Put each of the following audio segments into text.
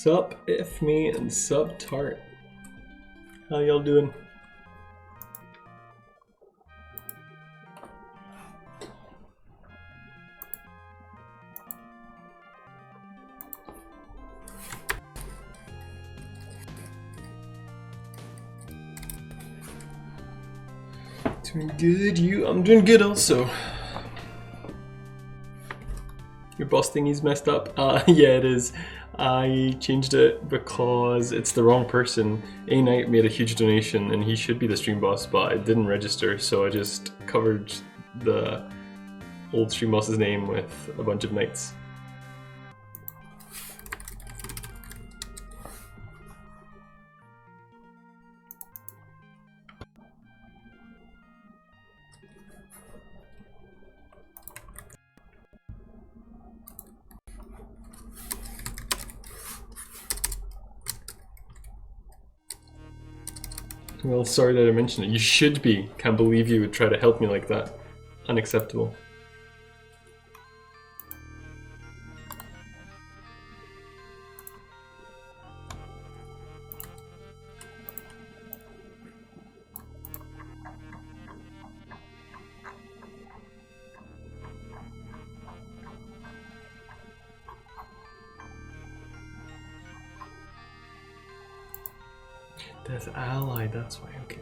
Sup if me and sup tart. How y'all doing? Doing good, I'm doing good also. Your boss thingy's messed up? Yeah, it is. I changed it because it's the wrong person. A-Knight made a huge donation and he should be the stream boss, but it didn't register, so I just covered the old stream boss's name with a bunch of knights. Well, sorry that I mentioned it. You should be. Can't believe you would try to help me like that. Unacceptable. There's ally, that's why, okay.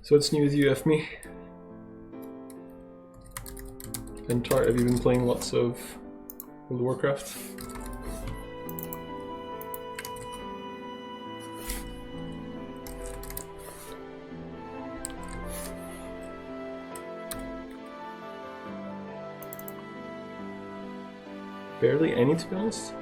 So what's new with you, me? And Tart, have you been playing lots of World of Warcraft? Barely any, to be honest.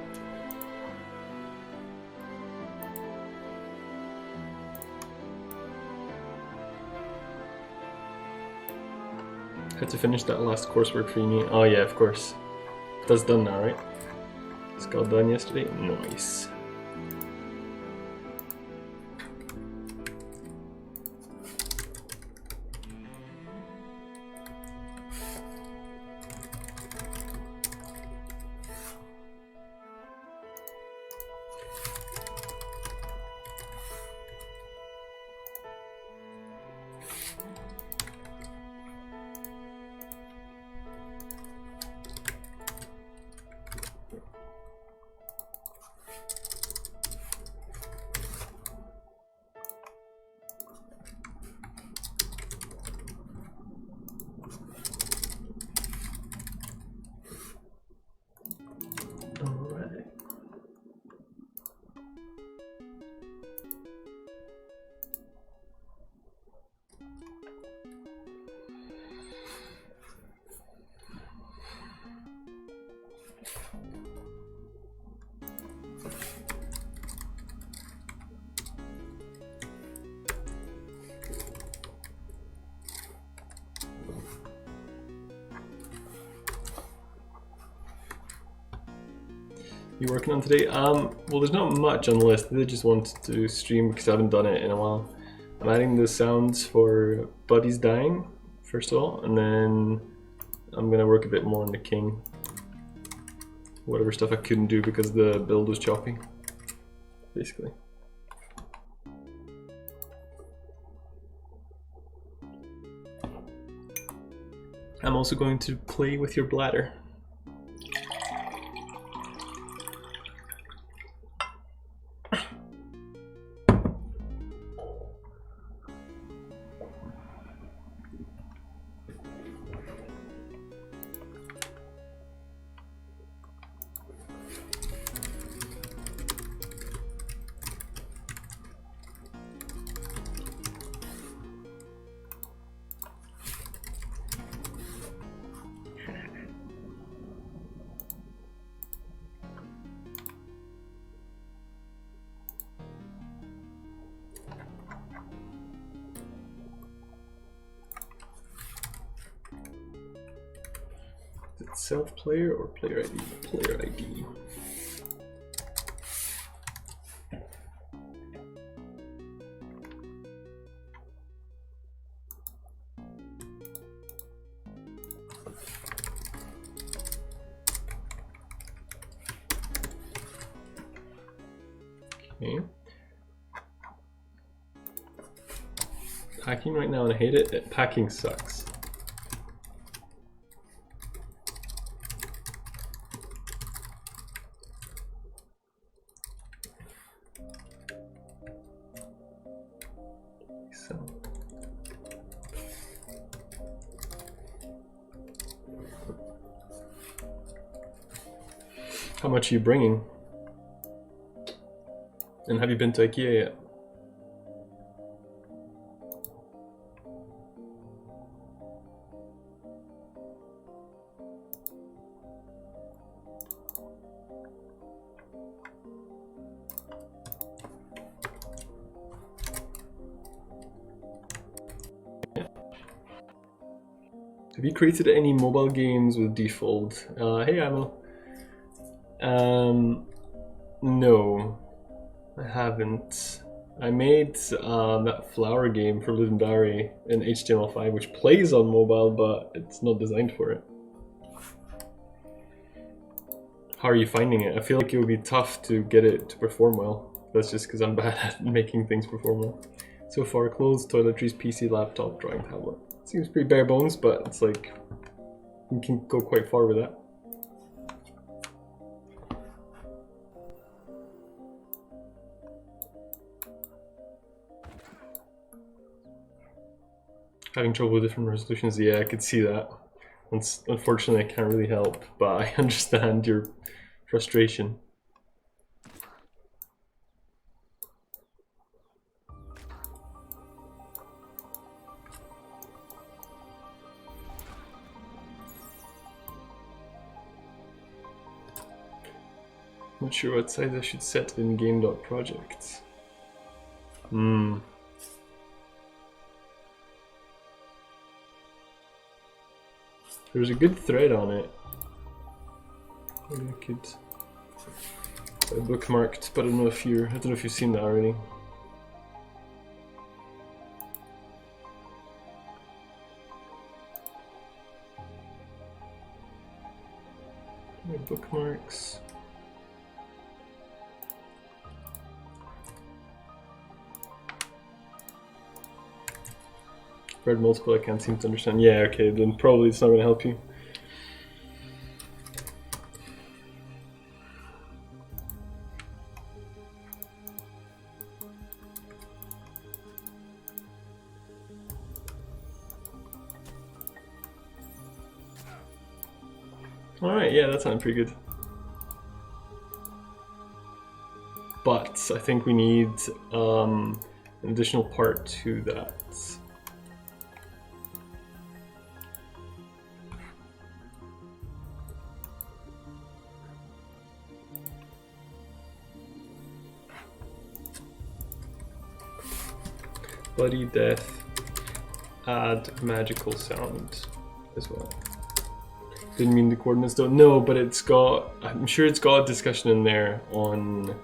Had to finish that last coursework for you. Oh yeah, of course. That's done now, right? It's got done yesterday. Nice. You working on today? Well, there's not much on the list. I just wanted to stream because I haven't done it in a while. I'm adding the sounds for Buddy's dying, first of all, and then I'm gonna work a bit more on the king. Whatever stuff I couldn't do because the build was choppy, basically. I'm also going to play with your bladder. self player or player ID? Player ID. Okay. Packing right now and I hate it. Packing sucks. So. How much are you bringing? And have you been to IKEA yet? Have you created any mobile games with default? Hey Amel. No, I haven't. I made that flower game for Legendary in HTML5, which plays on mobile, but it's not designed for it. How are you finding it? I feel like it would be tough to get it to perform well. That's just because I'm bad at making things perform well. So far, clothes, toiletries, PC, laptop, drawing tablet. Seems pretty bare bones, but it's like you can go quite far with that. Having trouble with different resolutions, yeah, I could see that. Unfortunately, I can't really help, but I understand your frustration. Not sure what size I should set in game.projects. There's a good thread on it. Maybe I could. I bookmarked, but I don't know if you've seen that already. My bookmarks. Read multiple, I can't seem to understand. Yeah, okay, then probably it's not going to help you. Alright, yeah, that sounded pretty good. But I think we need an additional part to that. Bloody death, add magical sound as well. Didn't mean the coordinates don't. No, but it's got, I'm sure it's got a discussion in there on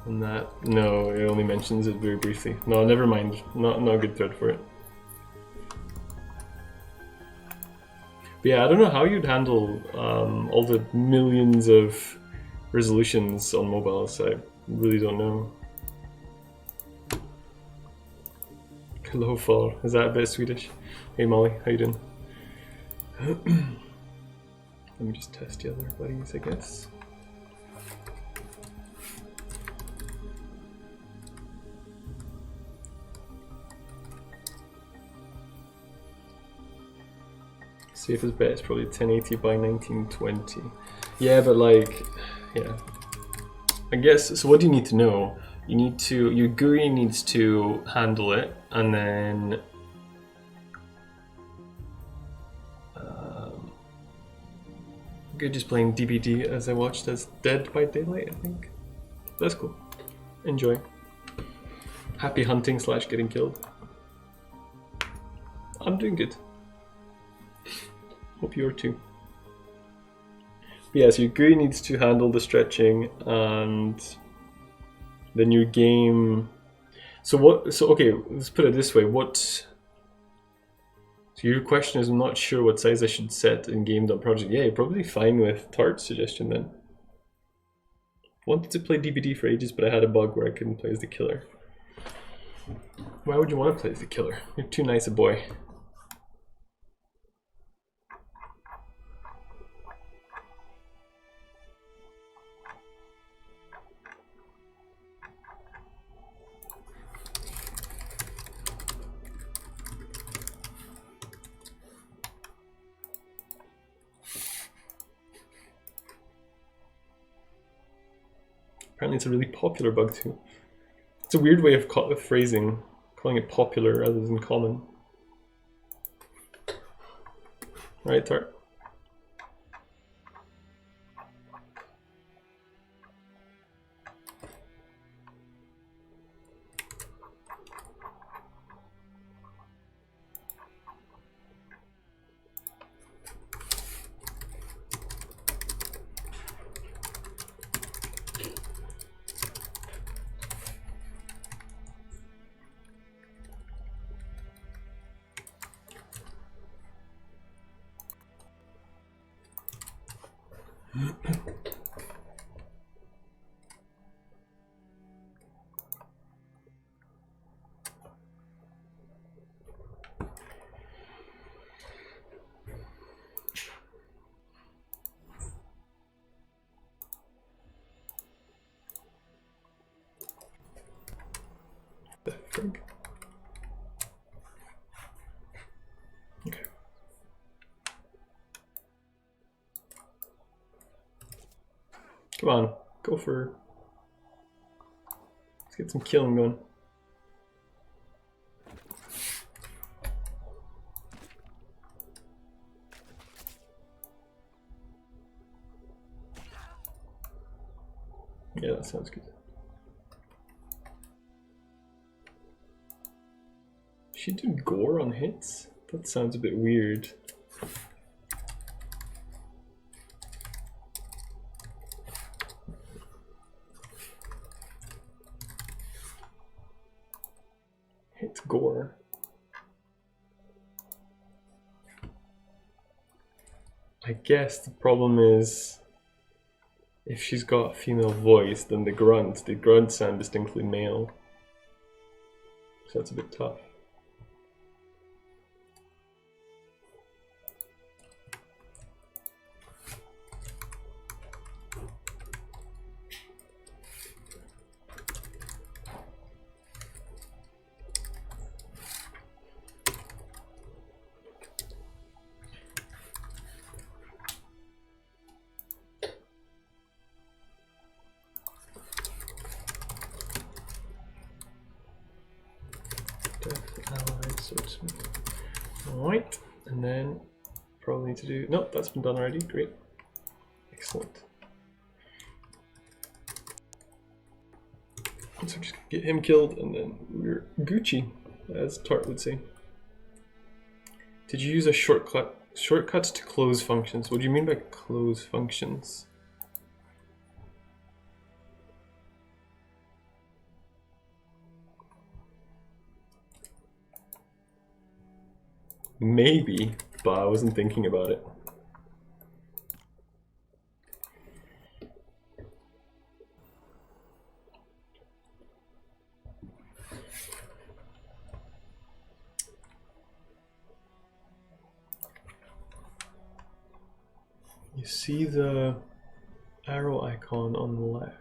that. No, it only mentions it very briefly. No, never mind. Not a good thread for it. But yeah, I don't know how you'd handle all the millions of resolutions on mobile, so I really don't know. Hello, Fall. Is that a bit Swedish? Hey, Molly, how you doing? Let me just test the other buddies, I guess. Safest bet is probably 1080 by 1920. Yeah, but like, yeah. I guess, so what do you need to know? You need to, your GUI needs to handle it, and then good just playing DBD as I watched as Dead by Daylight, I think. That's cool. Enjoy. Happy hunting / getting killed. I'm doing good. Hope you are too. But yeah, so your GUI needs to handle the stretching, and then your game. So what? So okay, let's put it this way. So your question is, I'm not sure what size I should set in game.project. Yeah, you're probably fine with Tart's suggestion then. Wanted to play DBD for ages, but I had a bug where I couldn't play as the killer. Why would you want to play as the killer? You're too nice a boy. Apparently it's a really popular bug too. It's a weird way of phrasing, calling it popular rather than common. Right, Tart? The frig. Okay. Come on, go for. Let's get some killing going. Yeah, that sounds good. She did gore on hits? That sounds a bit weird. Hit gore. I guess the problem is if she's got a female voice, then the grunts sound distinctly male. So that's a bit tough. Alright, and then probably need to do, nope, that's been done already, great. Excellent. So just get him killed and then we're Gucci, as Tart would say. Did you use a shortcuts to close functions? What do you mean by close functions? Maybe, but I wasn't thinking about it. You see the arrow icon on the left.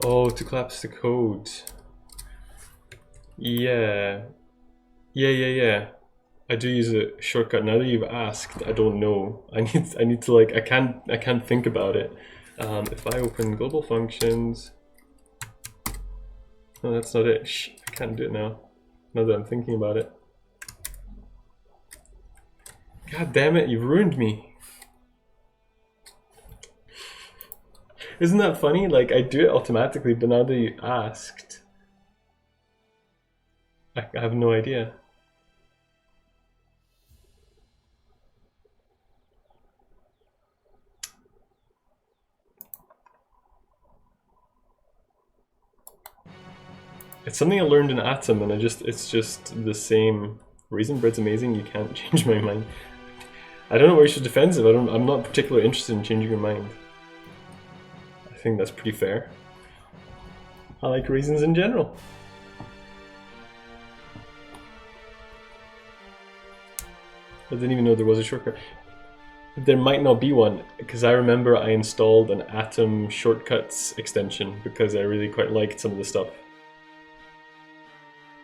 Oh, to collapse the code. Yeah. I do use a shortcut. Now that you've asked, I don't know. I need to like I can't think about it. If I open global functions, no, that's not it. Shh, I can't do it now. Now that I'm thinking about it. God damn it, you've ruined me. Isn't that funny? Like, I do it automatically, but now that you asked, I have no idea. It's something I learned in Atom, and it's just the same. Raisin bread's amazing, you can't change my mind. I don't know why you're so defensive. I'm not particularly interested in changing your mind. I think that's pretty fair. I like raisins in general. I didn't even know there was a shortcut. There might not be one, because I remember I installed an Atom shortcuts extension because I really quite liked some of the stuff.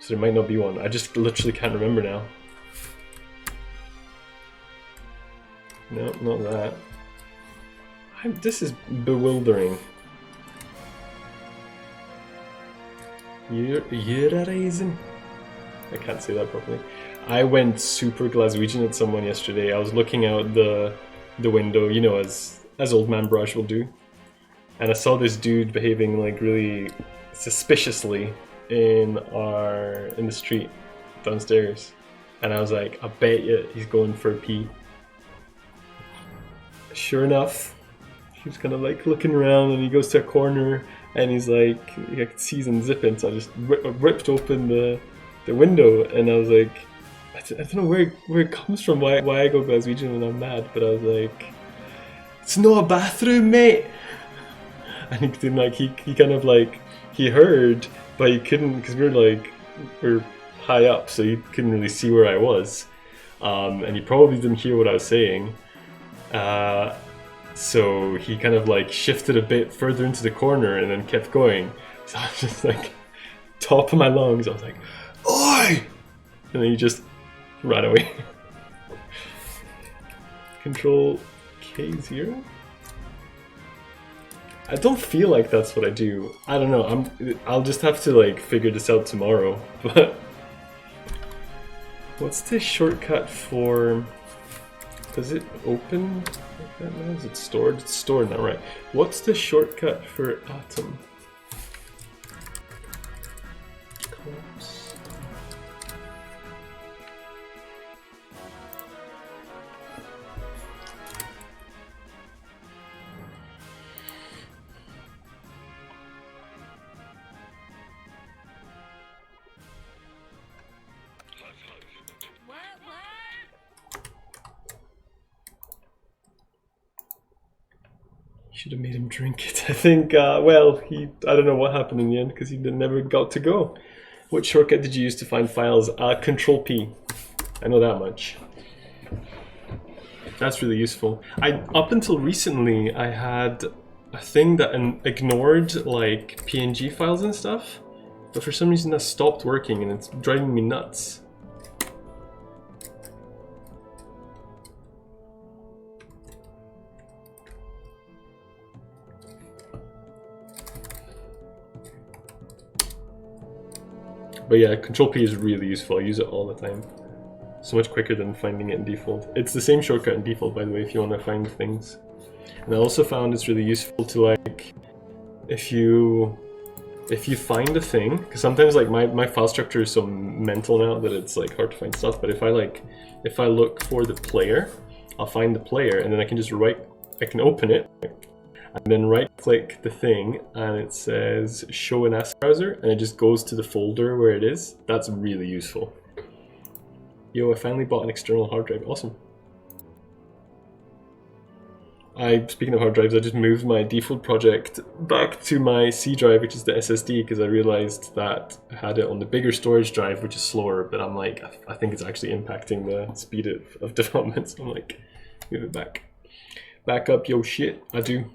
So there might not be one. I just literally can't remember now. No, not that. This is bewildering. You're a raisin. I can't say that properly. I went super Glaswegian at someone yesterday. I was looking out the window, you know, as Old Man Brush will do. And I saw this dude behaving like really suspiciously in the street downstairs. And I was like, I bet you he's going for a pee. Sure enough, he was kind of like looking around, and he goes to a corner and he's like, I could see he's unzipping, so I just ripped open the window, and I was like, I don't know where it comes from, why I go Glaswegian when I'm mad, but I was like, it's not a bathroom, mate. And he didn't like, he kind of like, he heard, but he couldn't, because we're high up, so he couldn't really see where I was, and he probably didn't hear what I was saying. So he kind of like shifted a bit further into the corner and then kept going. So I was just like, top of my lungs, I was like, oi! And then he just ran away. Control K0? I don't feel like that's what I do. I don't know, I'll just have to like figure this out tomorrow. But what's the shortcut for... Does it open like that now? Is it stored? It's stored now, right? What's the shortcut for Atom? Collapse. Should have made him drink it. I think, well, I don't know what happened in the end because he never got to go. What shortcut did you use to find files? Control P. I know that much. That's really useful. Up until recently, I had a thing that ignored like PNG files and stuff, but for some reason that stopped working and it's driving me nuts. But yeah, Control P is really useful. I use it all the time. So much quicker than finding it in default. It's the same shortcut in default, by the way, if you want to find things. And I also found it's really useful to like, if you find a thing, because sometimes like my file structure is so mental now that it's like hard to find stuff. But if I look for the player, I'll find the player, and then I can just I can open it. And then right-click the thing, and it says Show in Asset Browser, and it just goes to the folder where it is. That's really useful. Yo, I finally bought an external hard drive. Awesome. Speaking of hard drives, I just moved my default project back to my C drive, which is the SSD, because I realized that I had it on the bigger storage drive, which is slower, but I'm like, I think it's actually impacting the speed of development, so I'm like, move it back. Back up your shit. I do.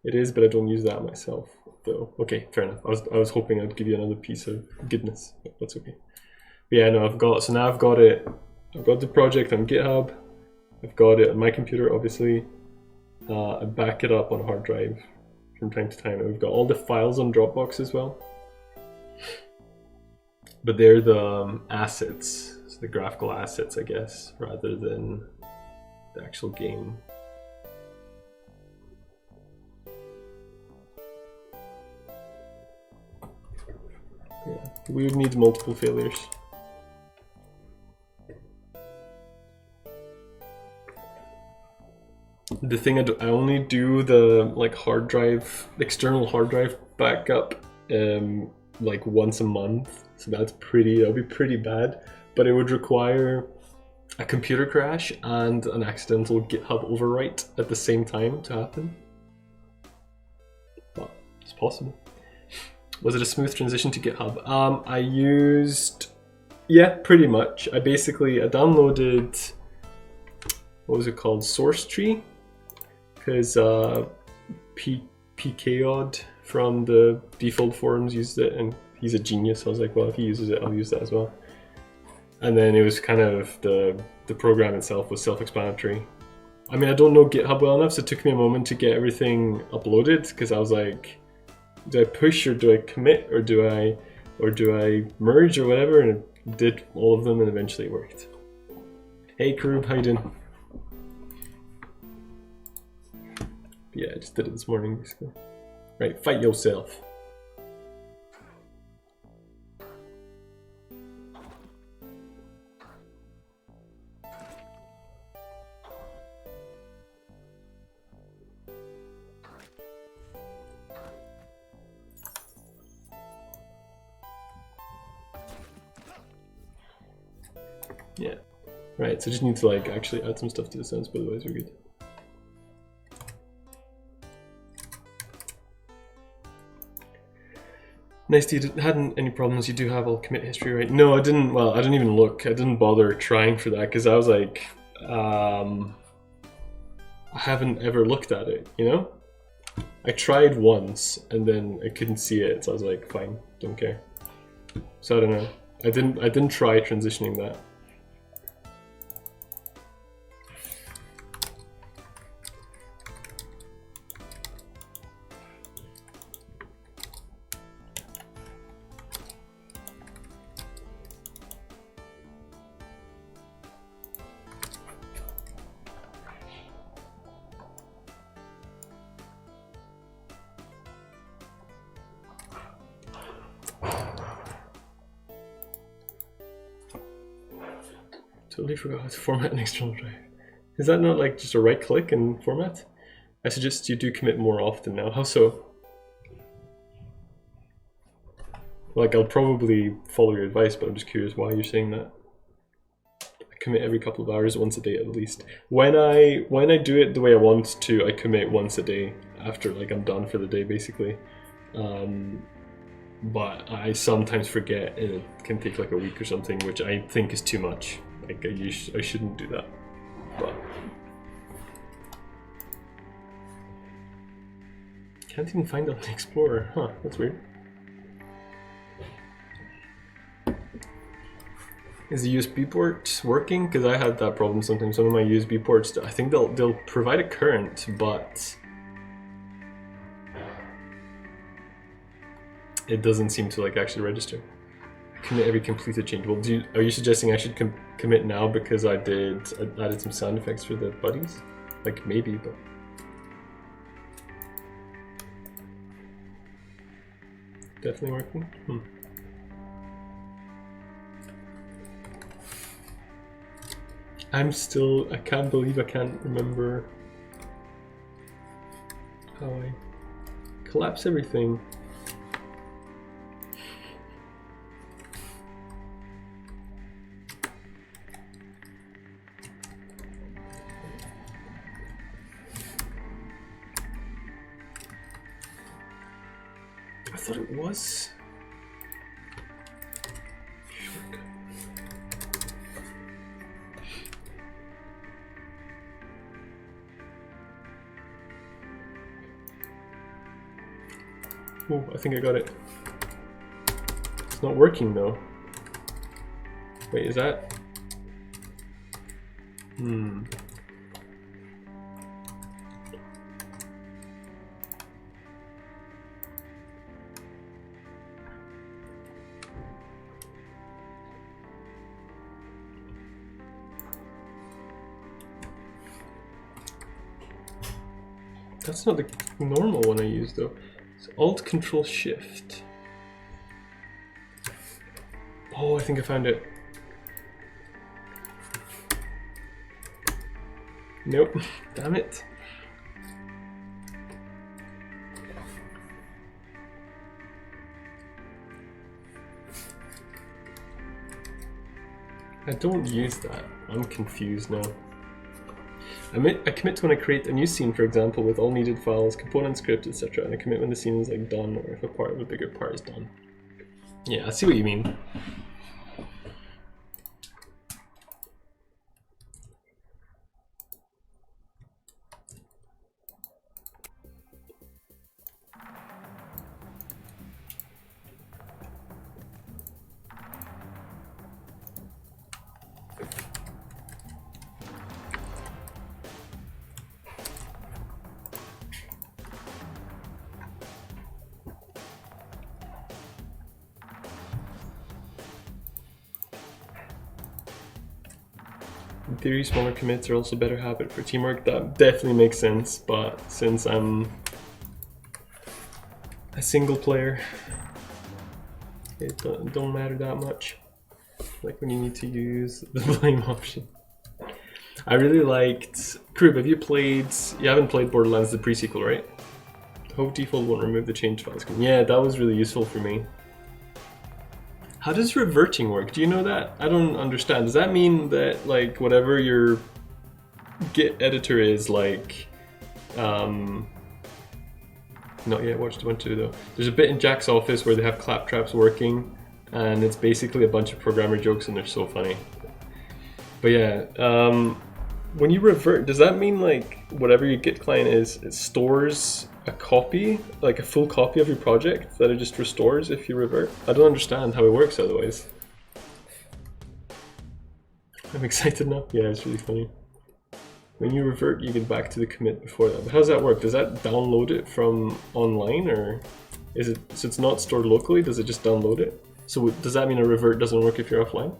It is, but I don't use that myself, though. Okay, fair enough. I was hoping I'd give you another piece of goodness, but that's okay. But yeah, no, now I've got it. I've got the project on GitHub. I've got it on my computer, obviously. I back it up on a hard drive from time to time, and we've got all the files on Dropbox as well. But they're the assets, So the graphical assets, I guess, rather than the actual game. Yeah, we would need multiple failures. The thing I only do the like hard drive, external hard drive backup like once a month, so that'll be pretty bad, but it would require a computer crash and an accidental GitHub overwrite at the same time to happen. But it's possible. Was it a smooth transition to GitHub? I used, yeah, pretty much. I downloaded, what was it called, Source Tree, because PKOD from the default forums used it, and he's a genius. I was like, well, if he uses it, I'll use that as well. And then it was kind of the program itself was self-explanatory. I mean, I don't know GitHub well enough, so it took me a moment to get everything uploaded, because I was like, do I push or do I commit or do I merge or whatever? And it did all of them, and eventually it worked. Hey Karub, how you doing? Yeah, I just did it this morning basically. Right, fight yourself. Yeah, right, so just need to like actually add some stuff to the sounds, but otherwise we're good. Nice, you hadn't any problems. You do have all commit history, right? No, I didn't. Well, I didn't even look. I didn't bother trying for that because I was like, I haven't ever looked at it, you know? I tried once and then I couldn't see it, so I was like, fine, don't care. So I don't know. I didn't try transitioning that. Totally forgot how to format an external drive. Is that not like just a right click and format? I suggest you do commit more often now. How so? Like, I'll probably follow your advice, but I'm just curious why you're saying that. I commit every couple of hours, once a day at least. When I do it the way I want to, I commit once a day after like I'm done for the day basically. But I sometimes forget, and it can take like a week or something, which I think is too much. Like I shouldn't do that. But can't even find it on the Explorer. Huh, that's weird. Is the USB port working? Because I had that problem sometimes. Some of my USB ports, I think they'll provide a current, but it doesn't seem to like actually register. Commit every completed change. Well, are you suggesting I should commit now because I added some sound effects for the buddies? Like maybe, but definitely working. I can't believe I can't remember how I collapse everything. I thought it was. Oh, I think I got it. It's not working though. Wait, is that? That's not the normal one I use though. It's Alt Control Shift. Oh, I think I found it. Nope. Damn it. I don't use that. I'm confused now. I commit to when I create a new scene, for example, with all needed files, component script, etc. And I commit when the scene is like done, or if a part of a bigger part is done. Yeah, I see what you mean. In theory, smaller commits are also a better habit for teamwork. That definitely makes sense, but since I'm a single player, it don't matter that much. Like when you need to use the blame option. I really liked... Krub, have you played... You haven't played Borderlands the pre-sequel, right? Hope default won't remove the change files. Yeah, that was really useful for me. How does reverting work? Do you know that? I don't understand. Does that mean that like whatever your Git editor is like, not yet watched 1-2 though. There's a bit in Jack's office where they have claptraps working, and it's basically a bunch of programmer jokes, and they're so funny. But yeah, when you revert, does that mean like whatever your Git client is, it stores a copy, like a full copy of your project that it just restores if you revert? I don't understand how it works otherwise. I'm excited now. Yeah, it's really funny. When you revert, you get back to the commit before that. But how does that work? Does that download it from online, or is it, so it's not stored locally, does it just download it? So does that mean a revert doesn't work if you're offline?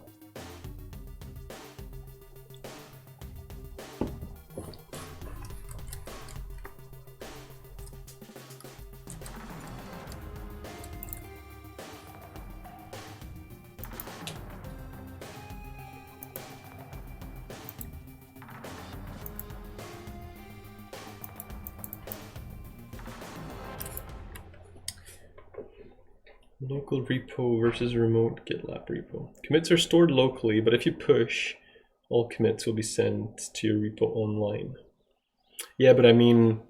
Local repo versus remote GitLab repo. Commits are stored locally, but if you push, all commits will be sent to your repo online. Yeah, but I mean,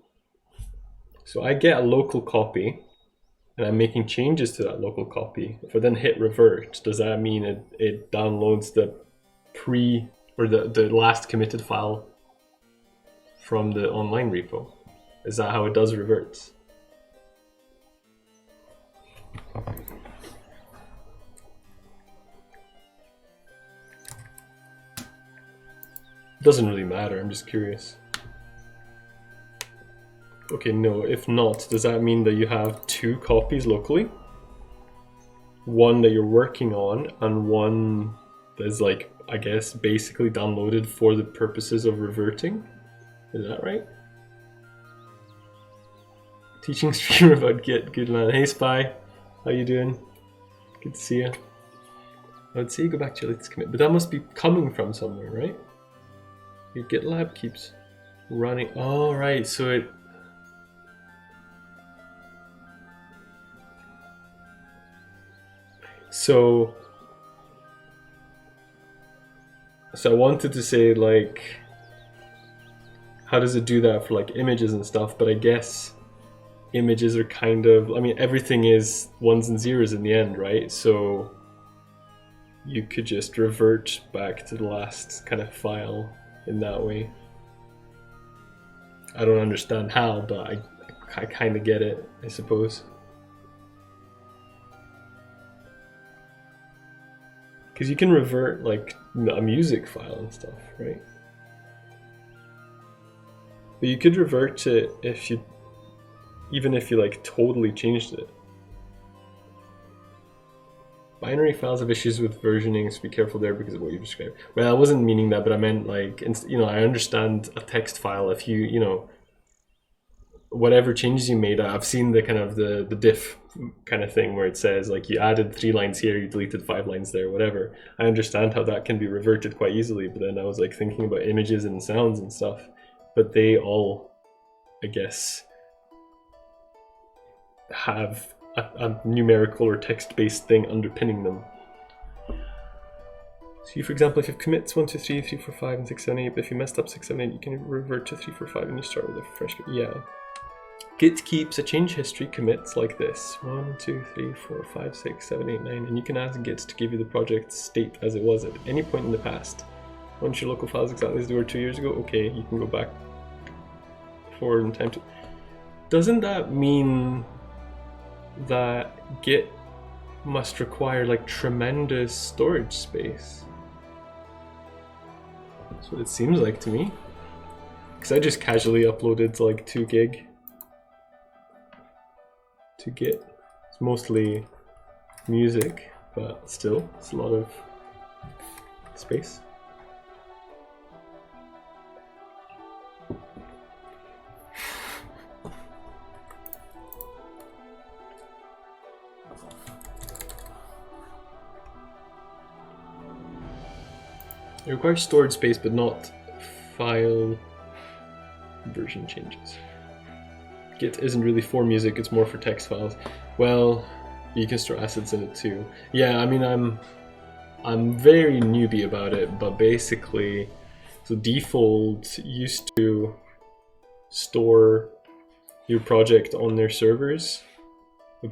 so I get a local copy, and I'm making changes to that local copy. If I then hit revert, does that mean it downloads the the last committed file from the online repo? Is that how it does reverts? Doesn't really matter, I'm just curious. Okay, no, if not, does that mean that you have two copies locally? One that you're working on, and one that's like, I guess, basically downloaded for the purposes of reverting? Is that right? Teaching streamer about Git, good man. Hey Spy, how you doing? Good to see you. I would say you go back to your latest commit, but that must be coming from somewhere, right? Your GitLab keeps running. Oh, right, so it... So I wanted to say, like, how does it do that for like images and stuff? But I guess images are kind of, I mean, everything is ones and zeros in the end, right? So you could just revert back to the last kind of file in that way. I don't understand how, but I kind of get it, I suppose. Because you can revert like a music file and stuff, right? But you could revert it if you, even if you like totally changed it. Binary files have issues with versioning, so be careful there because of what you described. Well, I wasn't meaning that, but I meant like, you know, I understand a text file if you know, whatever changes you made, I've seen the kind of the diff kind of thing where it says like you added 3 lines here, you deleted 5 lines there, whatever. I understand how that can be reverted quite easily, but then I was like thinking about images and sounds and stuff, but they all, I guess, have a numerical or text-based thing underpinning them. So you, for example, if you have commits 1, 2, 3, 3, 4, 5, and 6, 7, 8, but if you messed up 6, 7, 8, you can revert to 3, 4, 5 and you start with a fresh commit. Yeah. Git keeps a change history commits like this 1, 2, 3, 4, 5, 6, 7, 8, 9, and you can ask Git to give you the project state as it was at any point in the past. Once your local file is exactly as they were 2 years ago, okay, you can go back forward in time to. Doesn't that mean that Git must require like tremendous storage space? That's what it seems like to me. Because I just casually uploaded like 2 gig to Git. It's mostly music, but still, it's a lot of space. It requires storage space, but not file version changes. Git isn't really for music, it's more for text files. Well, you can store assets in it too. Yeah, I mean, I'm very newbie about it, but basically, so default used to store your project on their servers,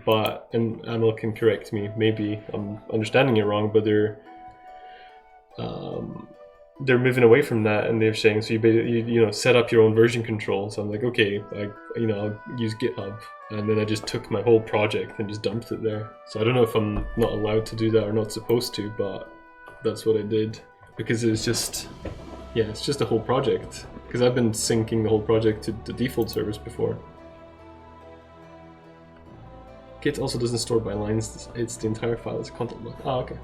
but, and Amal can correct me, maybe I'm understanding it wrong, but they're moving away from that, and they're saying, so you set up your own version control. So I'm like, okay, I'll use GitHub, and then I just took my whole project and just dumped it there. So I don't know if I'm not allowed to do that or not supposed to, but that's what I did, because it's just, yeah, it's just a whole project. Because I've been syncing the whole project to the default servers before. Git also doesn't store by lines; it's the entire file as a content block. Ah, okay.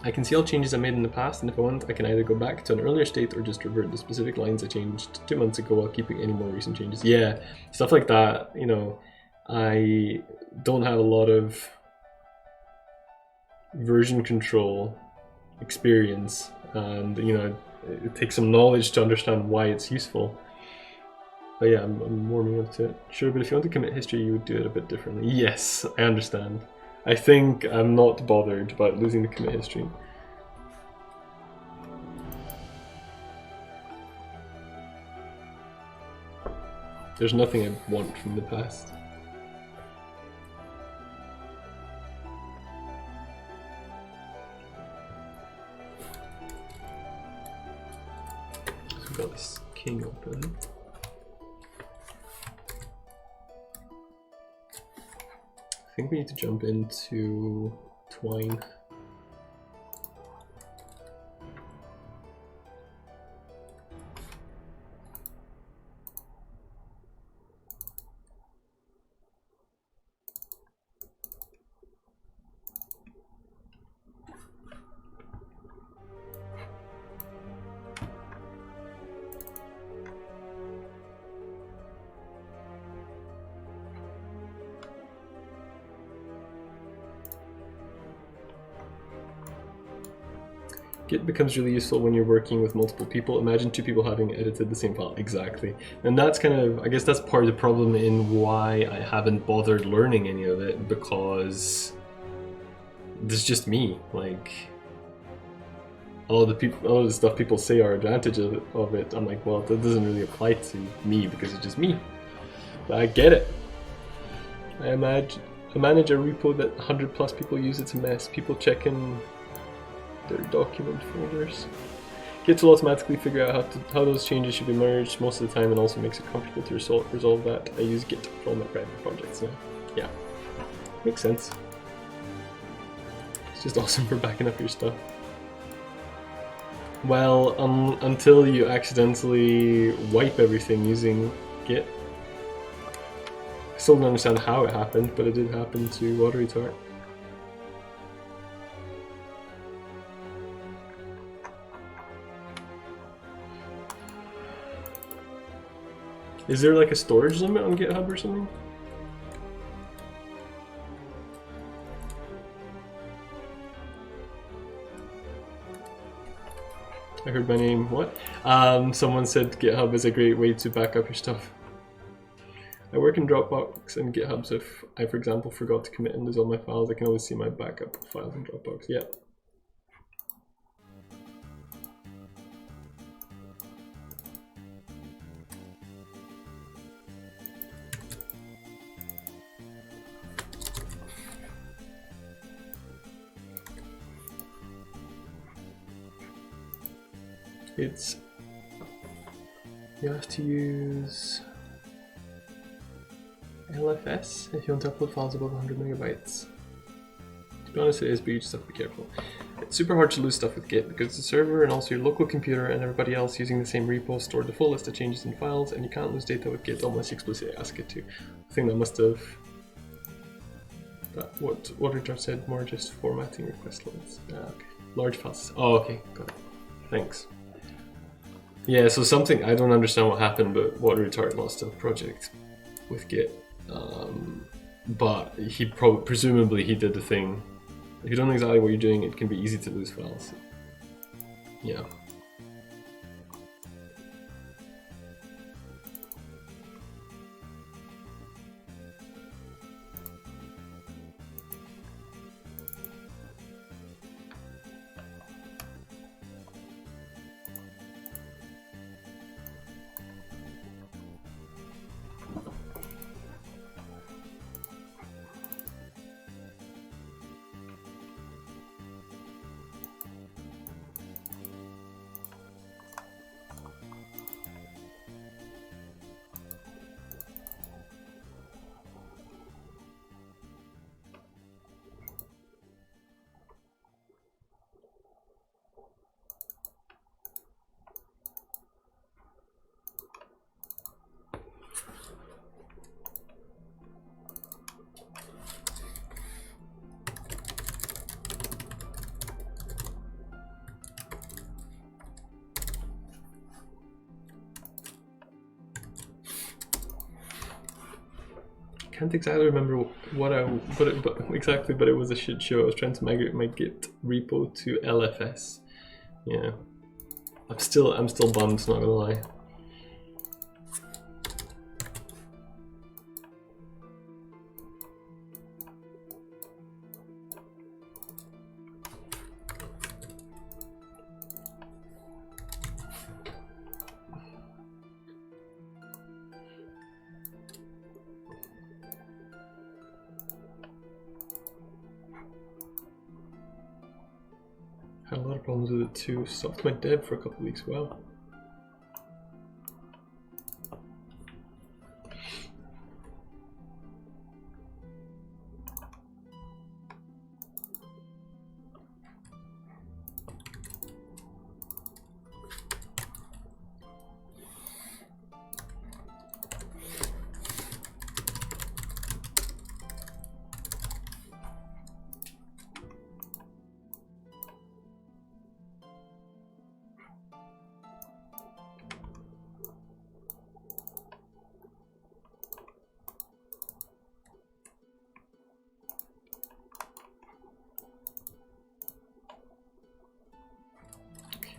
I can see all changes I made in the past, and if I want, I can either go back to an earlier state or just revert the specific lines I changed 2 months ago while keeping any more recent changes. Yeah, stuff like that, you know, I don't have a lot of version control experience, and, you know, it takes some knowledge to understand why it's useful. But yeah, I'm warming up to it. Sure, but if you want to commit history, you would do it a bit differently. Yes, I understand. I think I'm not bothered about losing the commit history. There's nothing I want from the past. So we've got this king open. I think we need to jump into Twine. Git becomes really useful when you're working with multiple people. Imagine 2 people having edited the same file. Exactly. And that's kind of, I guess that's part of the problem in why I haven't bothered learning any of it, because there's just me. Like, all of the stuff people say are advantages of it. I'm like, well, that doesn't really apply to me because it's just me. But I get it. I manage a repo that 100 plus people use. It's a mess. People check in their document folders. Git will automatically figure out how those changes should be merged most of the time, and also makes it comfortable to resolve that. I use Git for all my private projects now. Yeah, makes sense. It's just awesome for backing up your stuff. Well, until you accidentally wipe everything using Git. I still don't understand how it happened, but it did happen to Watery Tart. Is there like a storage limit on GitHub or something? I heard my name. What? Someone said GitHub is a great way to back up your stuff. I work in Dropbox and GitHub, so if I, for example, forgot to commit and lose all my files, I can always see my backup files in Dropbox. Yeah. It's, you have to use LFS if you want to upload files above 100 megabytes. To be honest, it is, but you just have to be careful. It's super hard to lose stuff with Git because the server and also your local computer and everybody else using the same repo store the full list of changes and files, and you can't lose data with Git unless you explicitly ask it to. I think that must have, what Richard said, more just formatting request limits. Okay. Large files. Oh, okay, got it. Thanks. Yeah, so something, I don't understand what happened, but Water Retard lost a project with Git. But he presumably he did the thing. If you don't know exactly what you're doing, it can be easy to lose files. Yeah. Can't exactly remember what but it was a shit show. I was trying to migrate my Git repo to LFS. Yeah, I'm still bummed, not gonna lie. Had a lot of problems with it too. Stopped my dev for a couple of weeks. Wow.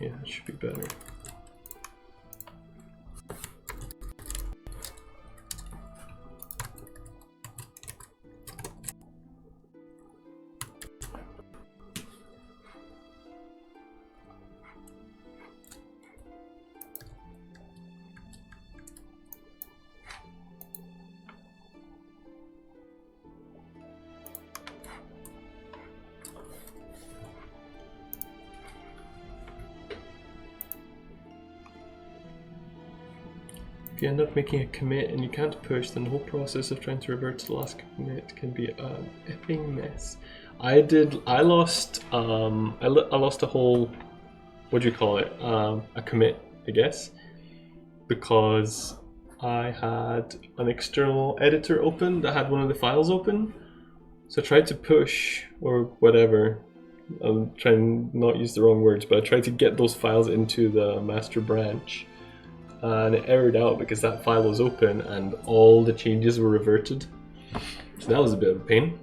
Yeah, that should be better. If you end up making a commit and you can't push, then the whole process of trying to revert to the last commit can be an effing mess. I lost a whole, what do you call it, a commit, I guess, because I had an external editor open that had one of the files open. So I tried to push, or whatever, I'm trying not to use the wrong words, but I tried to get those files into the master branch. and it errored out because that file was open and all the changes were reverted. So that was a bit of a pain.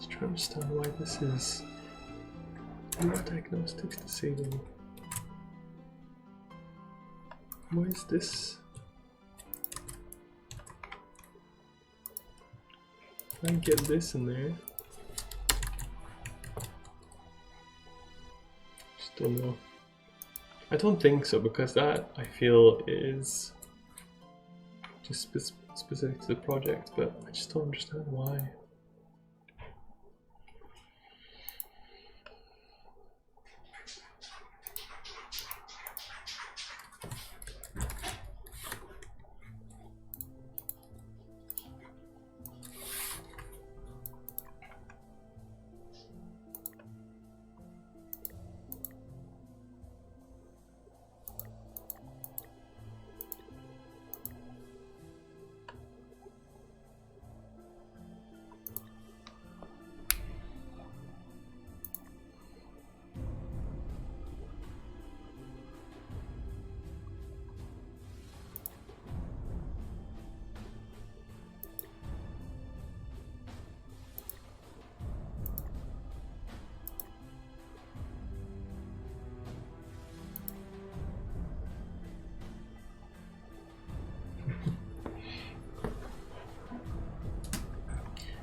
Try to understand why this is diagnostics disable. Why is this? Try and get this in there. Just don't know. I don't think so, because that I feel is just specific to the project, but I just don't understand why.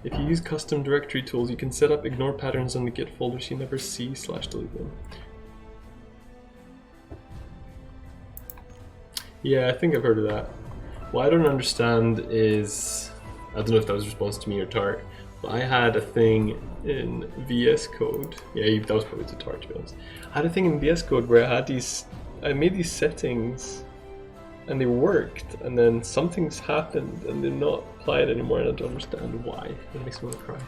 If you use custom directory tools, you can set up ignore patterns on the Git folders you never see/delete them. Yeah, I think I've heard of that. What I don't understand is, I don't know if that was a response to me or Tart, but I had a thing in VS Code. Yeah, that was probably to Tart, to be honest. I had a thing in VS Code where I made these settings and they worked, and then something's happened and they're not applied anymore, and I don't understand why. It makes me want to cry.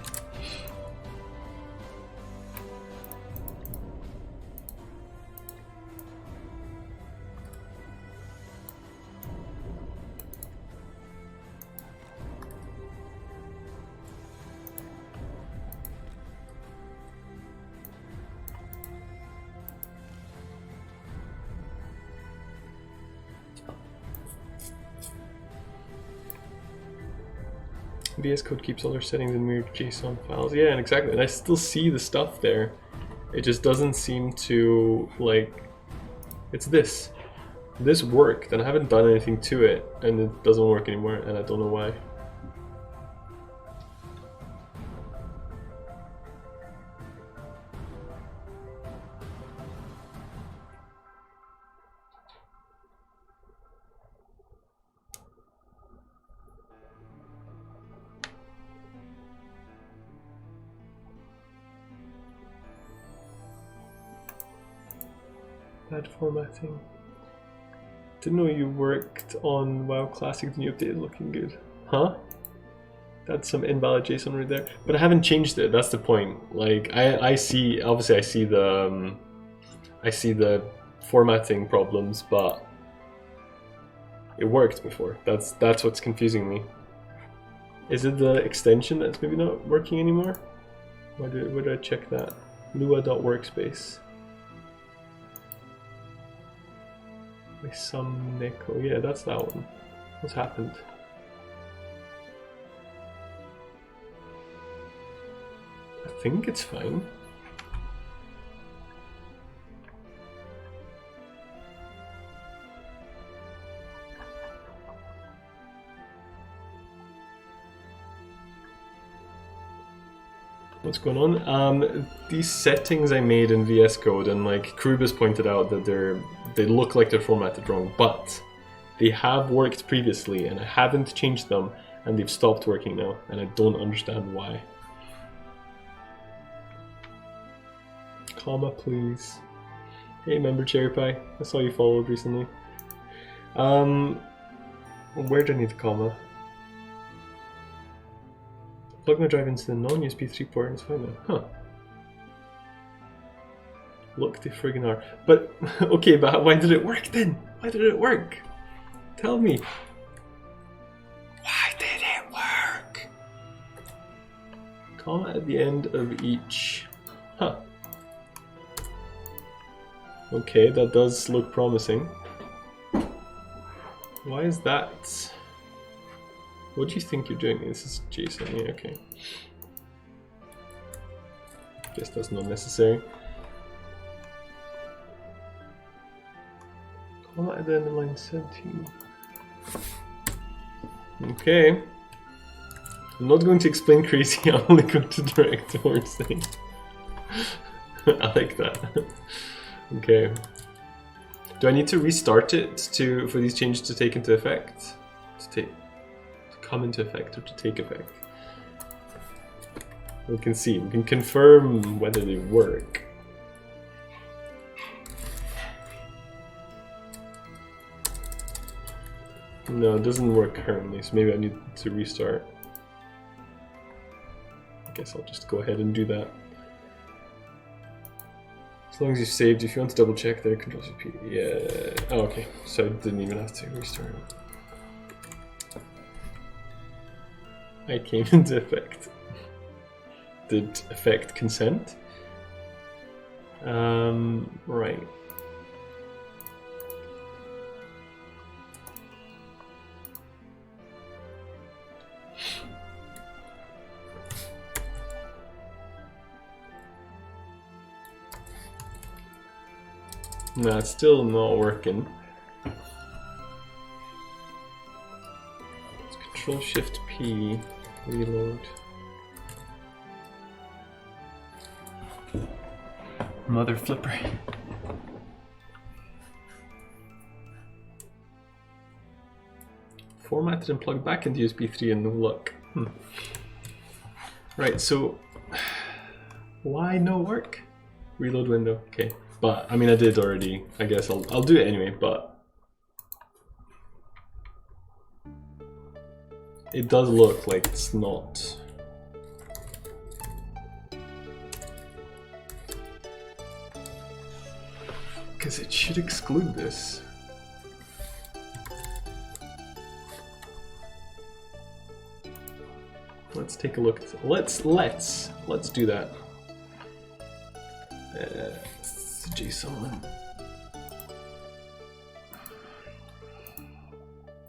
VS Code keeps all their settings in mirrored JSON files. Yeah, and exactly. And I still see the stuff there. It just doesn't seem to, like, it's this. This worked, and I haven't done anything to it, and it doesn't work anymore, and I don't know why. Bad formatting. Didn't know you worked on WoW Classic, the new update, looking good. Huh? That's some invalid JSON right there. But I haven't changed it, that's the point. Like, I see, obviously I see the formatting problems, but it worked before. That's what's confusing me. Is it the extension that's maybe not working anymore? Where did I check that? Lua.workspace. Some Neko, yeah, that's that one. What's happened? I think it's fine. What's going on? These settings I made in VS Code, and like Krubis pointed out that they look like they're formatted wrong, but They have worked previously, and I haven't changed them, and they've stopped working now, and I don't understand why. Comma, please. Hey, member Cherry Pie. I saw you followed recently. Where do I need a comma? Plug my drive into the non-USB 3 port and it's fine now. Huh. Look, they friggin' are. But, okay, but why did it work then? Why did it work? Tell me. Why did it work? Comma at the end of each. Huh. Okay, that does look promising. Why is that? What do you think you're doing? This is JSON, yeah, okay. Guess that's not necessary. Comma at the end of line 17. Okay. I'm not going to explain crazy, I'm only going to direct towards things. I like that. Okay. Do I need to restart it for these changes to take into effect? To come into effect or to take effect? We can see, we can confirm whether they work. No, it doesn't work currently, so maybe I need to restart. I guess I'll just go ahead and do that. As long as you've saved, if you want to double check there, Control-C-P. Yeah. Oh, okay. So I didn't even have to restart it. I came into effect. Did effect consent? Right. No, it's still not working. It's Control-Shift-P, reload. Mother flipper. Formatted and plugged back into USB 3 and no luck. Right, so why no work? Reload window, okay. But, I mean, I did already. I guess I'll do it anyway, but it does look like it's not. Because it should exclude this. Let's take a look at it. Let's do that. JSON.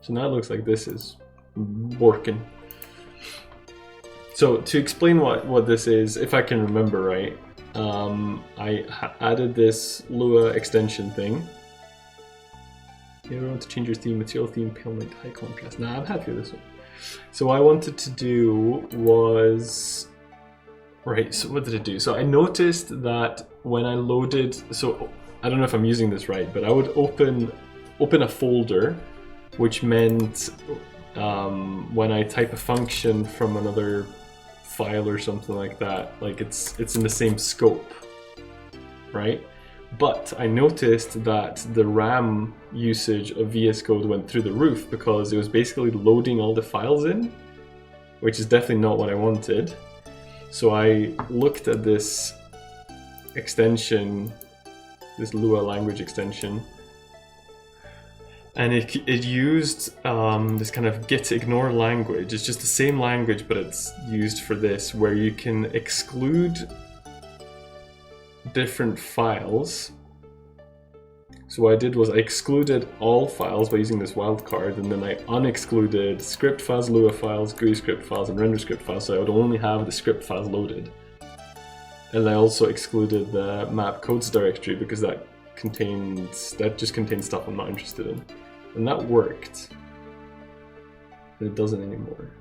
So now it looks like this is working. So to explain what this is, if I can remember right, I added this Lua extension thing. You ever want to change your theme? Material theme, pale light, high contrast. Nah, I'm happy with this one. So what I wanted to do was... Right, so what did it do? So I noticed that when I loaded, so I don't know if I'm using this right, but I would open a folder, which meant when I type a function from another file or something like that, like it's in the same scope, right? But I noticed that the RAM usage of VS Code went through the roof because it was basically loading all the files in, which is definitely not what I wanted. So I looked at this extension, this Lua language extension, and it used this kind of gitignore language. It's just the same language, but it's used for this, where you can exclude different files. So what I did was I excluded all files by using this wildcard, and then I unexcluded script files, Lua files, GUI script files, and render script files, so I would only have the script files loaded. And I also excluded the map codes directory because that just contains stuff I'm not interested in. And that worked, but it doesn't anymore.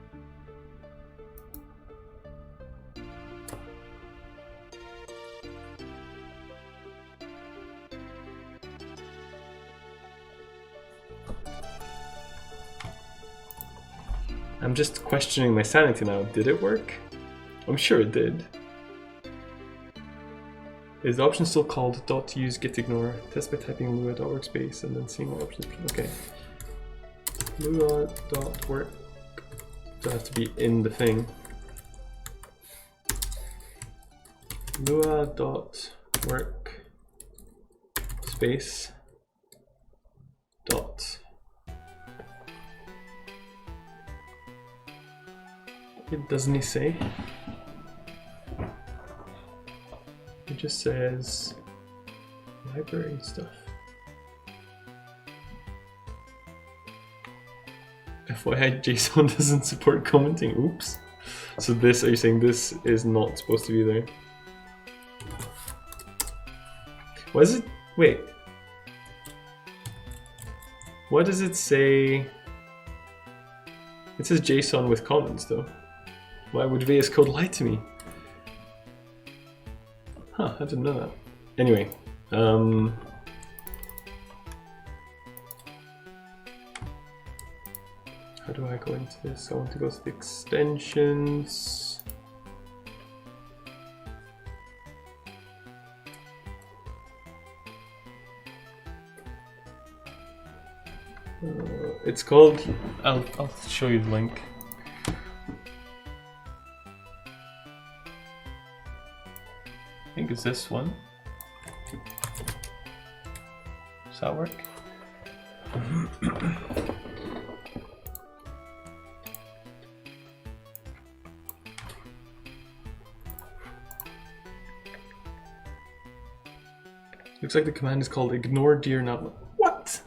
I'm just questioning my sanity now. Did it work? I'm sure it did. Is the option still called .use gitignore? Test by typing lua.workspace and then seeing what options. Okay. Lua.work. So it has to be in the thing. Lua.work space dot. It doesn't he say? It just says library stuff. FYI, JSON doesn't support commenting. Oops. So this, are you saying this is not supposed to be there? What is it? Wait. What does it say? It says JSON with comments though. Why would VS Code lie to me? Huh, I didn't know that. Anyway, how do I go into this? I want to go to the extensions. It's called, I'll show you the link. I think it's this one. Does that work? Looks like the command is called ignore dear now. What?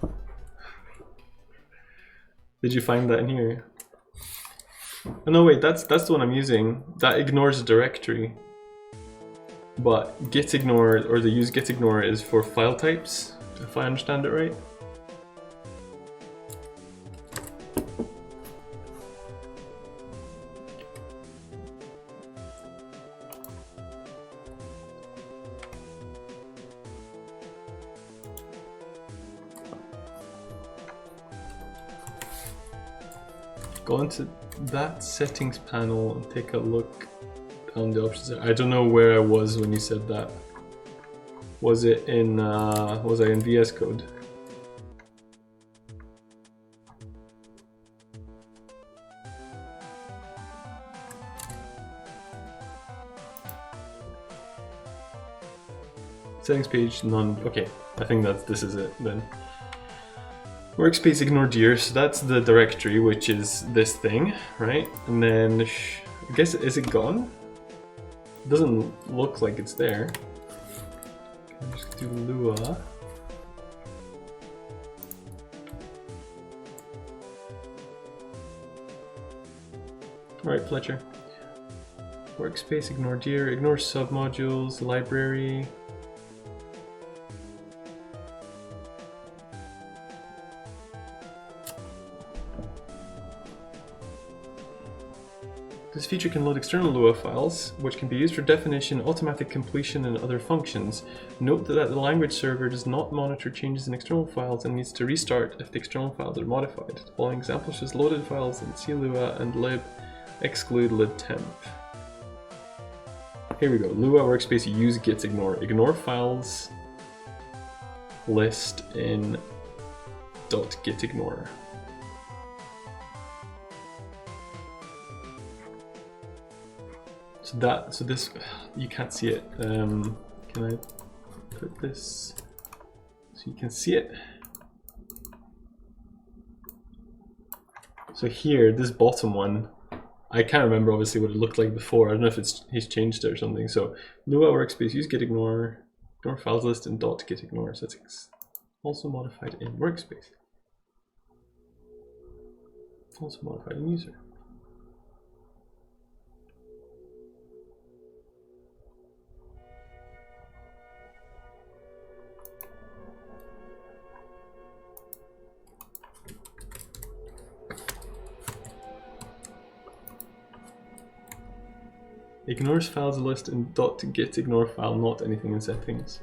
Did you find that in here? Oh no, wait, that's the one I'm using. That ignores a directory. But gitignore, or the use gitignore, is for file types, if I understand it right. Go into that settings panel and take a look down the options. I don't know where I was when you said that. Was it in, was I in VS Code? Settings page, none. Okay, I think this is it then. Workspace ignore dear, so that's the directory, which is this thing, right? And then, I guess, is it gone? It doesn't look like it's there. Can I just do Lua? Alright, Fletcher. Workspace ignore dear, ignore submodules, library. This feature can load external Lua files, which can be used for definition, automatic completion, and other functions. Note that the language server does not monitor changes in external files and needs to restart if the external files are modified. The following example shows loaded files in clua and lib exclude libtemp. Here we go. Lua workspace use gitignore. Ignore files list in .gitignore. So this, you can't see it. Can I put this so you can see it? So here, this bottom one, I can't remember obviously what it looked like before. I don't know if he's changed it or something. So Lua workspace use gitignore, ignore files list in .gitignore. So it's also modified in workspace. Also modified in user. Ignores files list in .gitignore file, not anything in settings.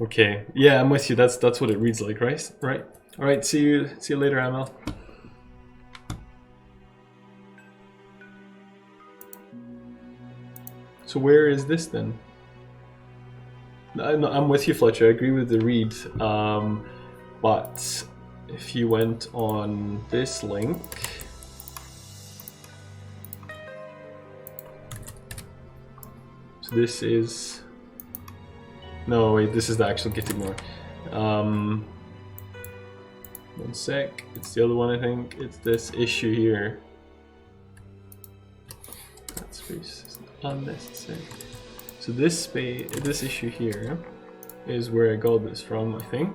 Okay, yeah, I'm with you. That's what it reads like, right? Right. All right. See you later, Amal. So where is this then? I'm with you, Fletcher. I agree with the read. But if you went on this link, so this is, no wait, this is the actual gitignore. One sec, it's the other one I think. It's this issue here. That space is unnecessary. So this issue here is where I got this from, I think.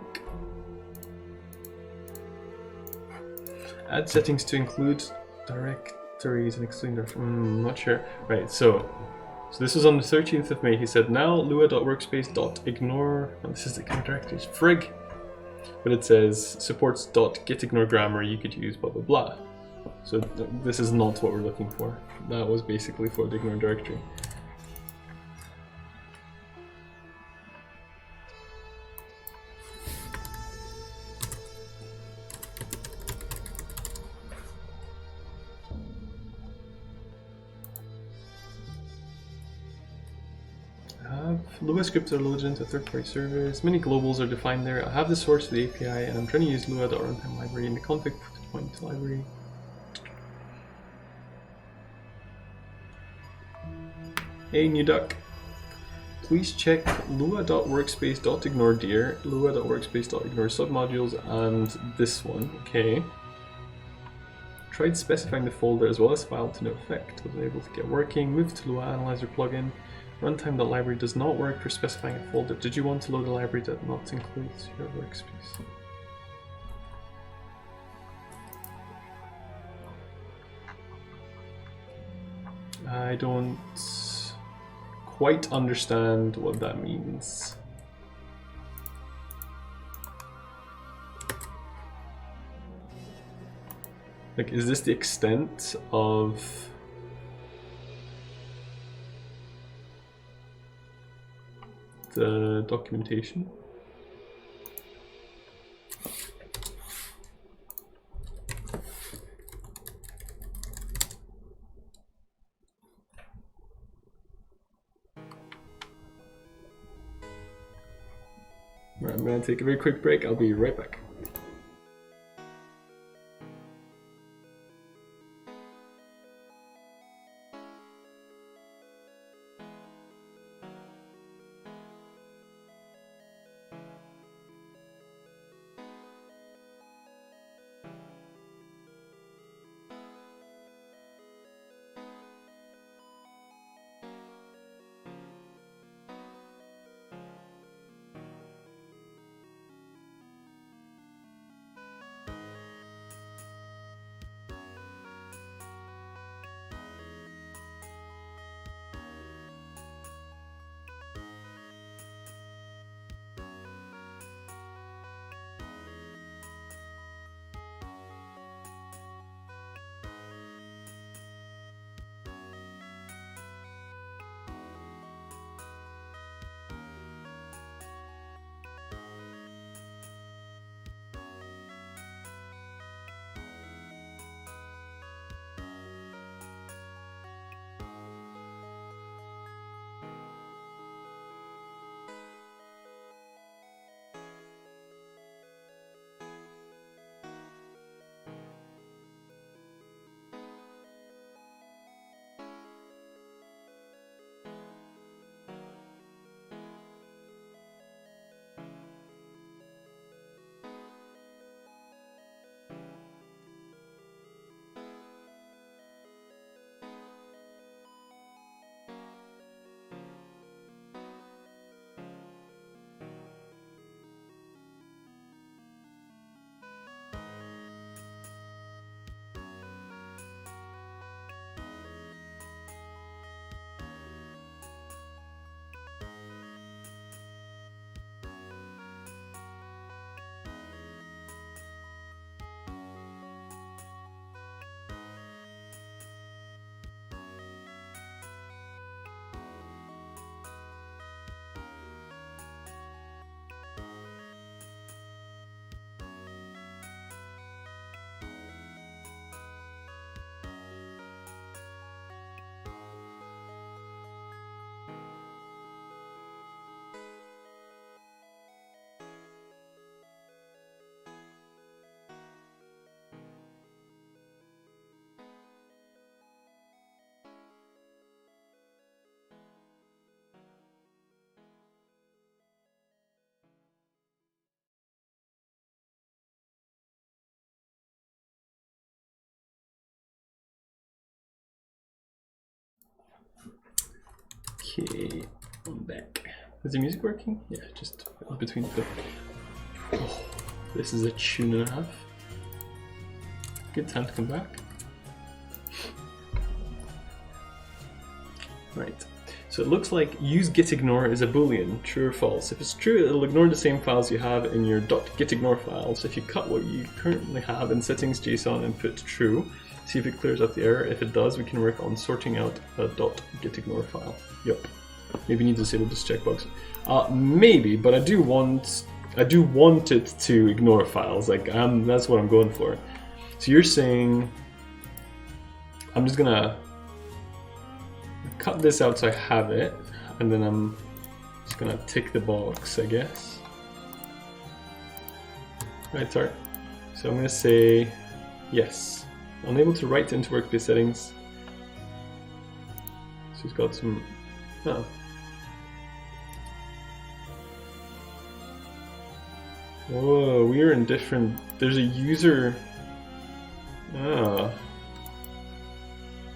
Add settings to include directories and excluding directories. Not sure. Right, so this was on the 13th of May. He said, now lua.workspace.ignore. Oh, this is the kind of directories. Frig! But it says supports .gitignore grammar. You could use blah blah blah. So this is not what we're looking for. That was basically for the ignore directory. Lua scripts are loaded into third-party servers. Many globals are defined there. I have the source for the API, and I'm trying to use lua.runtime library in the config to point to library. Hey, new duck. Please check lua.workspace.ignore dir, lua.workspace.ignore submodules, and this one. Okay. Tried specifying the folder as well as file to no effect. Was able to get working. Move to Lua Analyzer plugin. Runtime.library does not work for specifying a folder. Did you want to load a library that not includes your workspace? I don't quite understand what that means. Like, is this the extent of the documentation? Right, I'm going to take a very quick break. I'll be right back. Okay, I'm back. Is the music working? Yeah, just in between the... Oh, this is a tune and a half. Good time to come back. Right, so it looks like use gitignore is a boolean, true or false. If it's true, it'll ignore the same files you have in your .gitignore files. If you cut what you currently have in settings.json and put true, see if it clears up the error. If it does, we can work on sorting out a .gitignore file. Yep. Maybe need to disable this checkbox. Maybe, but I do want it to ignore files. Like that's what I'm going for. So you're saying I'm just gonna cut this out so I have it, and then I'm just gonna tick the box, I guess. Right, sorry. So I'm gonna say yes. Unable to write into workspace settings. So he's got some. Oh. Whoa, we are in different. There's a user. Ah.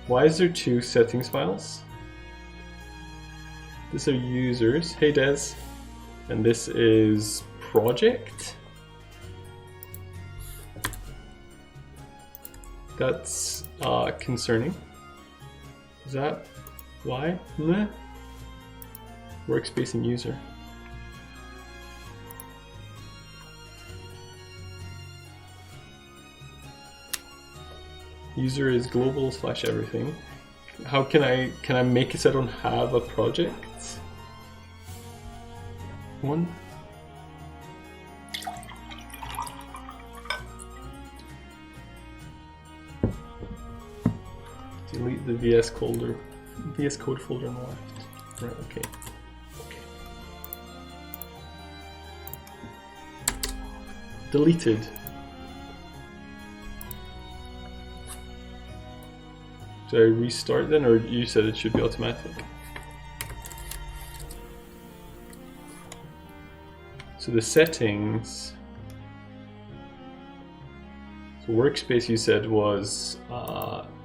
Why is there two settings files? These are users. Hey Des. And this is project. That's concerning. Is that why? Meh. Workspace and user. User is global / everything. How can I make it so I don't have a project? One. Delete the VS Code folder on the left. Right, okay. Deleted. Do I restart then, or you said it should be automatic? So the settings, so workspace you said was,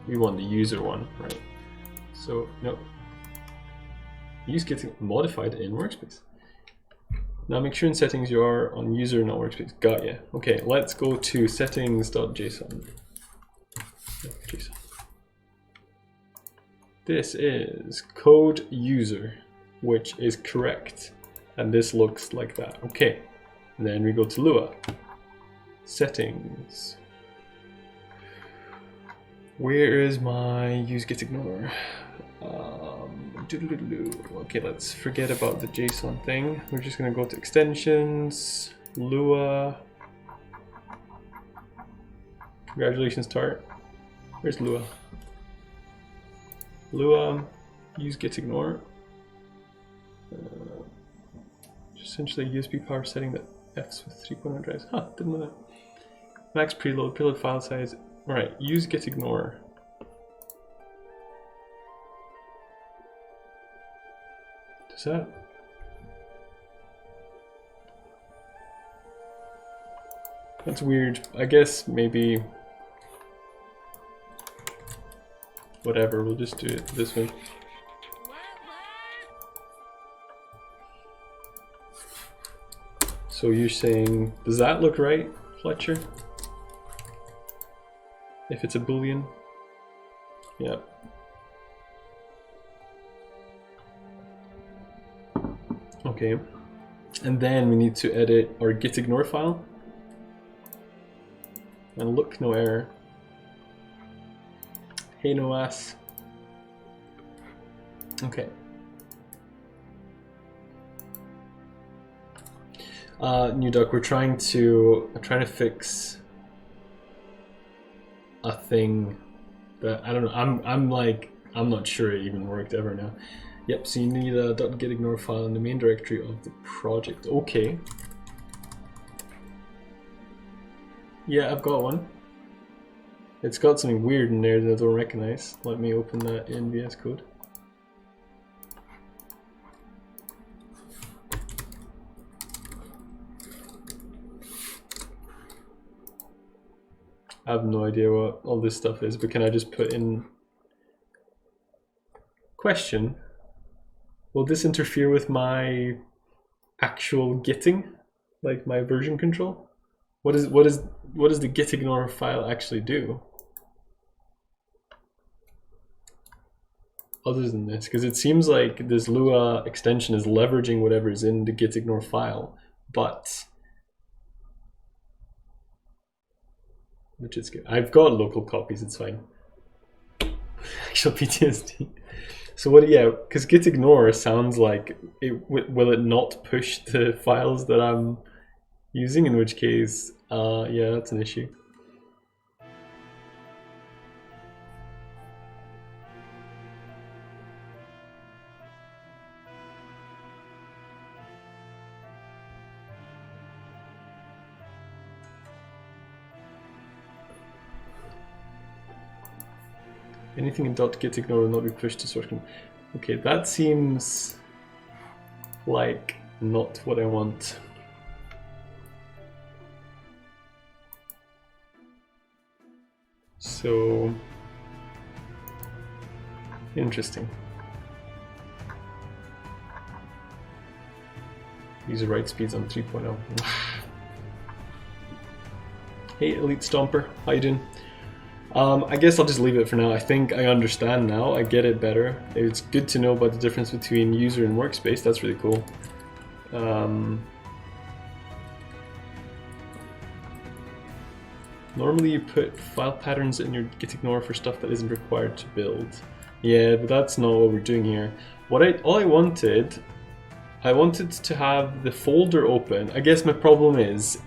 we want the user one, right? So, no. Use getting modified in workspace. Now make sure in settings you are on user, not workspace. Got ya. Okay, let's go to settings.json. JSON. This is code user, which is correct. And this looks like that. Okay. And then we go to Lua. Settings. Where is my use gitignore? Okay, let's forget about the JSON thing. We're just gonna go to extensions, Lua. Congratulations, Tart. Where's Lua? Lua, use gitignore. Essentially USB power setting that F's with 3.0 drives. Huh, didn't know that. Max preload file size. Alright, use gitignore. Does that? That's weird. I guess maybe whatever, we'll just do it this way. So you're saying, does that look right, Fletcher? If it's a boolean? Yep. Okay. And then we need to edit our gitignore file. And look, no error. Hey, no ass. Okay. New Duck, we're trying to fix a thing that I don't know. I'm not sure it even worked ever now. Yep. So you need a .gitignore file in the main directory of the project. Okay. Yeah, I've got one. It's got something weird in there that I don't recognize. Let me open that in VS Code. I have no idea what all this stuff is, but can I just put in question Will this interfere with my actual gitting, like my version control? What does the gitignore file actually do? Other than this, because it seems like this Lua extension is leveraging whatever's in the gitignore file, but which is good. I've got local copies, it's fine. Actual PTSD. So what? Yeah, because gitignore sounds like will it not push the files that I'm using? In which case, yeah, that's an issue. Anything in .gitignore will not be pushed to source control. Okay, that seems like not what I want. So interesting. User write speeds on 3.0. Hey, Elite Stomper, how you doing? I guess I'll just leave it for now. I think I understand now. I get it better. It's good to know about the difference between user and workspace. That's really cool. Normally you put file patterns in your gitignore for stuff that isn't required to build. Yeah, but that's not what we're doing here. All I wanted to have the folder open. I guess my problem is,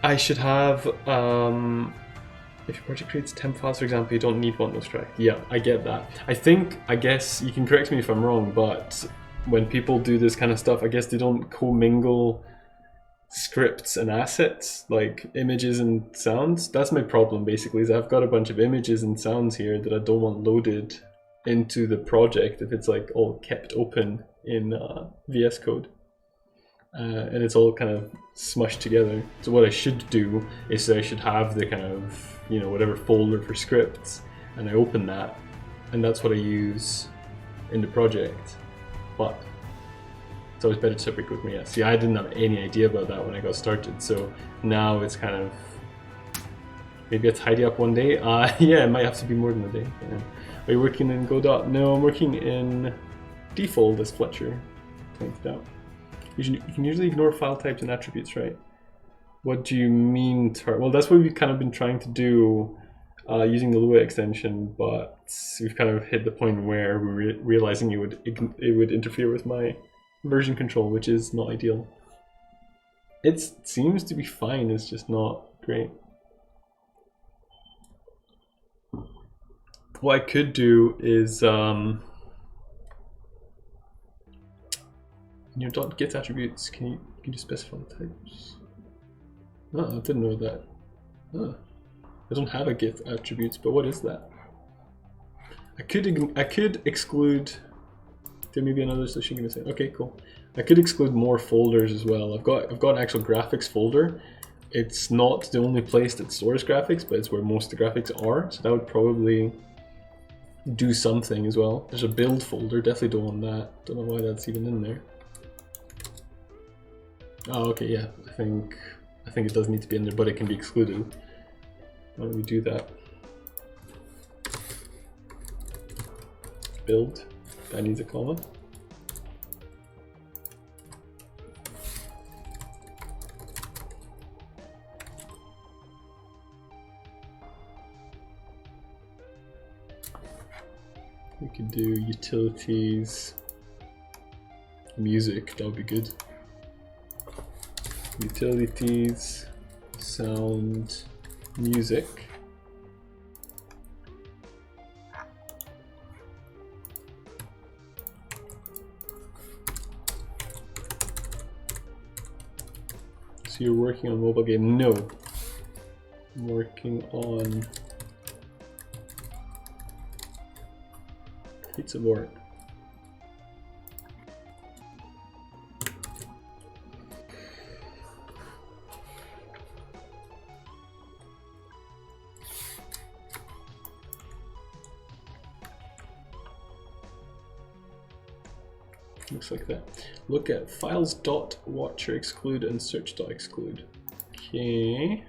I should have, if your project creates temp files, for example, you don't need one abstract. Yeah, I get that. I guess you can correct me if I'm wrong, but when people do this kind of stuff, I guess they don't commingle scripts and assets, like images and sounds. That's my problem, basically, is I've got a bunch of images and sounds here that I don't want loaded into the project if it's like all kept open in VS Code. And it's all kind of smushed together. So what I should do is I should have the kind of, you know, whatever folder for scripts, and I open that, and that's what I use in the project. But it's always better to separate code from yeah. See, I didn't have any idea about that when I got started, so now it's kind of, maybe I tidy up one day. Yeah, it might have to be more than a day. Yeah. Are you working in Godot? No, I'm working in default, as Fletcher pointed out. You can usually ignore file types and attributes, right? What do you mean? Well, that's what we've kind of been trying to do using the Lua extension, but we've kind of hit the point where we're realizing it would interfere with my version control, which is not ideal. It seems to be fine, it's just not great. What I could do is in your .git attributes, can you specify the types? Oh, I didn't know that. Oh, I don't have a git attributes, but what is that? I could exclude. There may be another solution I'm gonna say. Okay, cool. I could exclude more folders as well. I've got an actual graphics folder. It's not the only place that stores graphics, but it's where most of the graphics are. So that would probably do something as well. There's a build folder. Definitely don't want that. Don't know why that's even in there. Oh, okay, yeah. I think it does need to be in there, but it can be excluded. Why don't we do that? Build. That needs a comma. We could do utilities, music. That would be good. Utilities, sound, music. So you're working on a mobile game? No. I'm working on Pizza Board. Looks like that. Look at files dot watcher exclude and search dot exclude. Okay.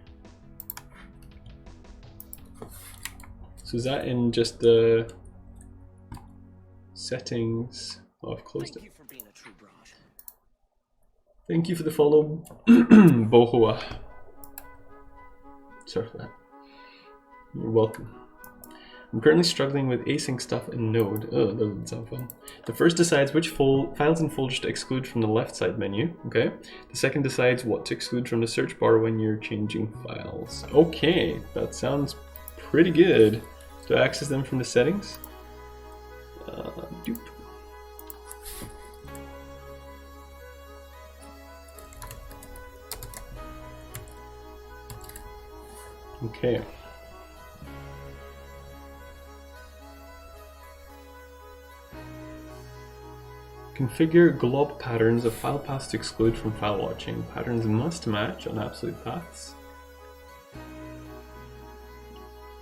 So is that in just the settings? Oh, I've closed it. Thank you for the follow, Bohua. Sorry for that. You're welcome. I'm currently struggling with async stuff in Node. Oh, that doesn't sound fun. The first decides which files and folders to exclude from the left side menu. Okay. The second decides what to exclude from the search bar when you're changing files. Okay, that sounds pretty good. Do I access them from the settings? Doop. Okay. Configure glob patterns of file paths to exclude from file watching. Patterns must match on absolute paths.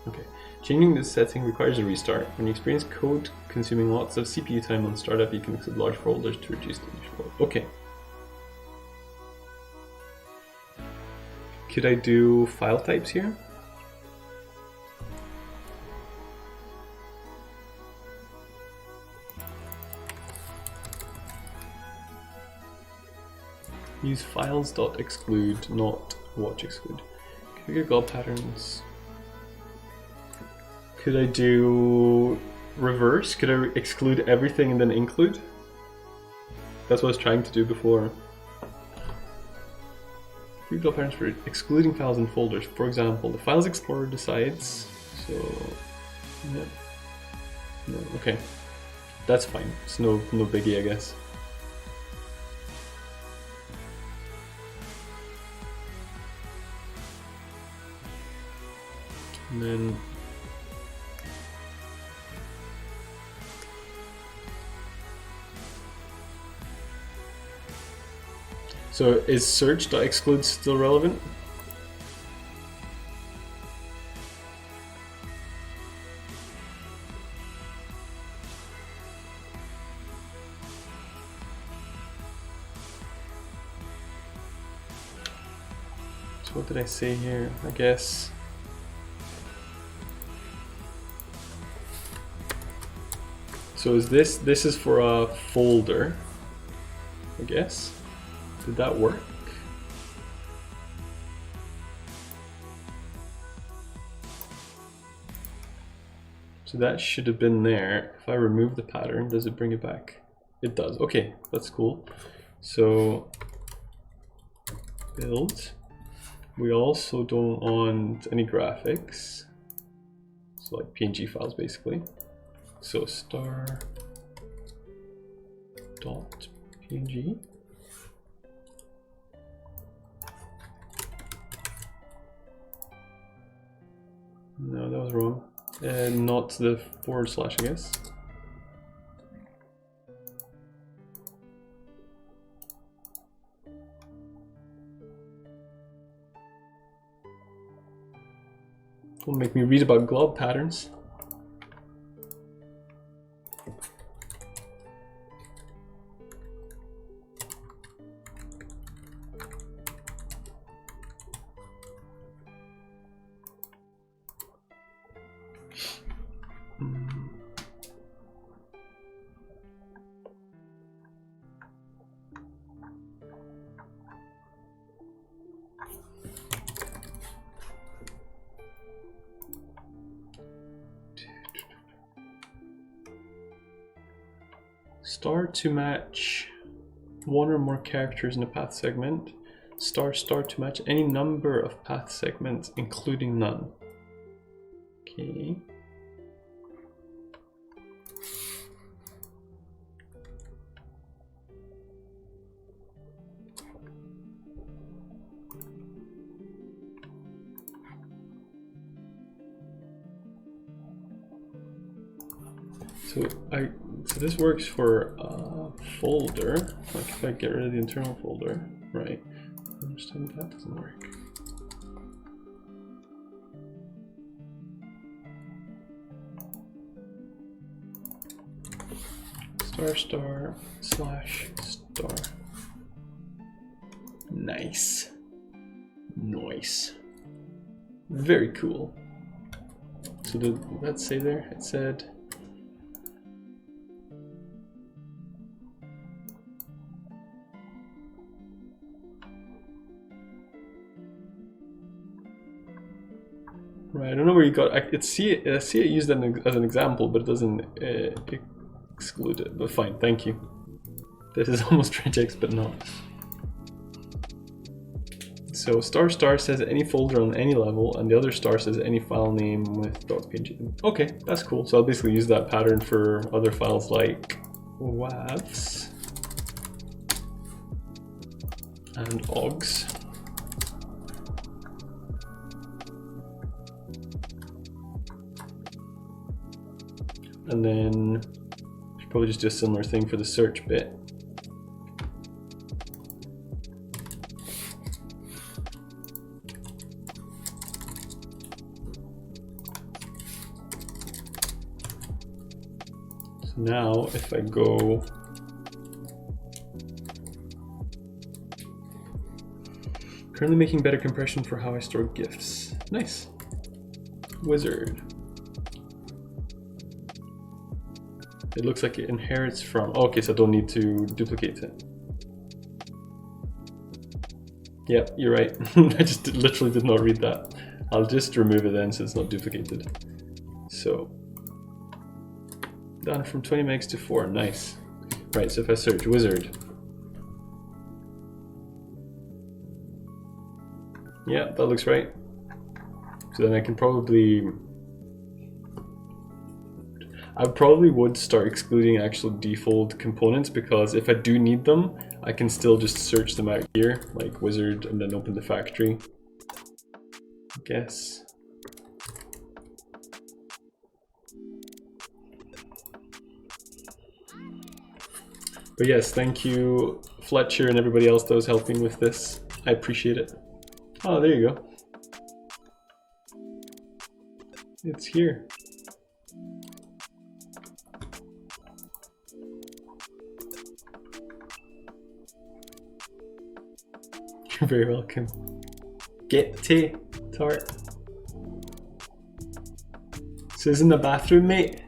Okay. Changing this setting requires a restart. When you experience code consuming lots of CPU time on startup, you can exclude large folders to reduce the initial load. Okay. Could I do file types here? Use files.exclude, not watch exclude. Configure glob patterns. Could I do reverse? Could I exclude everything and then include? That's what I was trying to do before. Configure glob patterns for excluding files and folders. For example, the Files Explorer decides. So, yeah. No, okay, that's fine. It's no biggie, I guess. And then so is search.exclude still relevant? So what did I say here? I guess so is this is for a folder, I guess. Did that work? So that should have been there. If I remove the pattern, does it bring it back? It does. Okay, that's cool. So build. We also don't want any graphics. So like PNG files basically. So star dot PNG. No, that was wrong. And not the / I guess. Will make me read about glob patterns. Star to match one or more characters in a path segment. Star to match any number of path segments, including none. Okay. So this works for a folder. Like if I get rid of the internal folder, right? I understand that doesn't work. star slash star. Nice. Nice. Very cool. So did that say there? It said right, I don't know where you got. I see it used as an example, but it doesn't exclude it. But fine, thank you. This is almost regex, but not. So star says any folder on any level, and the other star says any file name with .png. Okay, that's cool. So I'll basically use that pattern for other files like WAVs and OGS. And then should probably just do a similar thing for the search bit. So now if I go currently making better compression for how I store GIFs. Nice. Wizard. It looks like it inherits from, oh, okay, so I don't need to duplicate it. Yep, you're right. I just literally did not read that. I'll just remove it then so it's not duplicated. So, down from 20 megs to 4, nice. Right, so if I search wizard. Yeah, that looks right. So then I can probably, I probably would start excluding actual default components, because if I do need them, I can still just search them out here, like wizard, and then open the factory, I guess. But yes, thank you Fletcher and everybody else that was helping with this. I appreciate it. Oh, there you go. It's here. You're very welcome. Get tea, tart. Sue's in the bathroom, mate.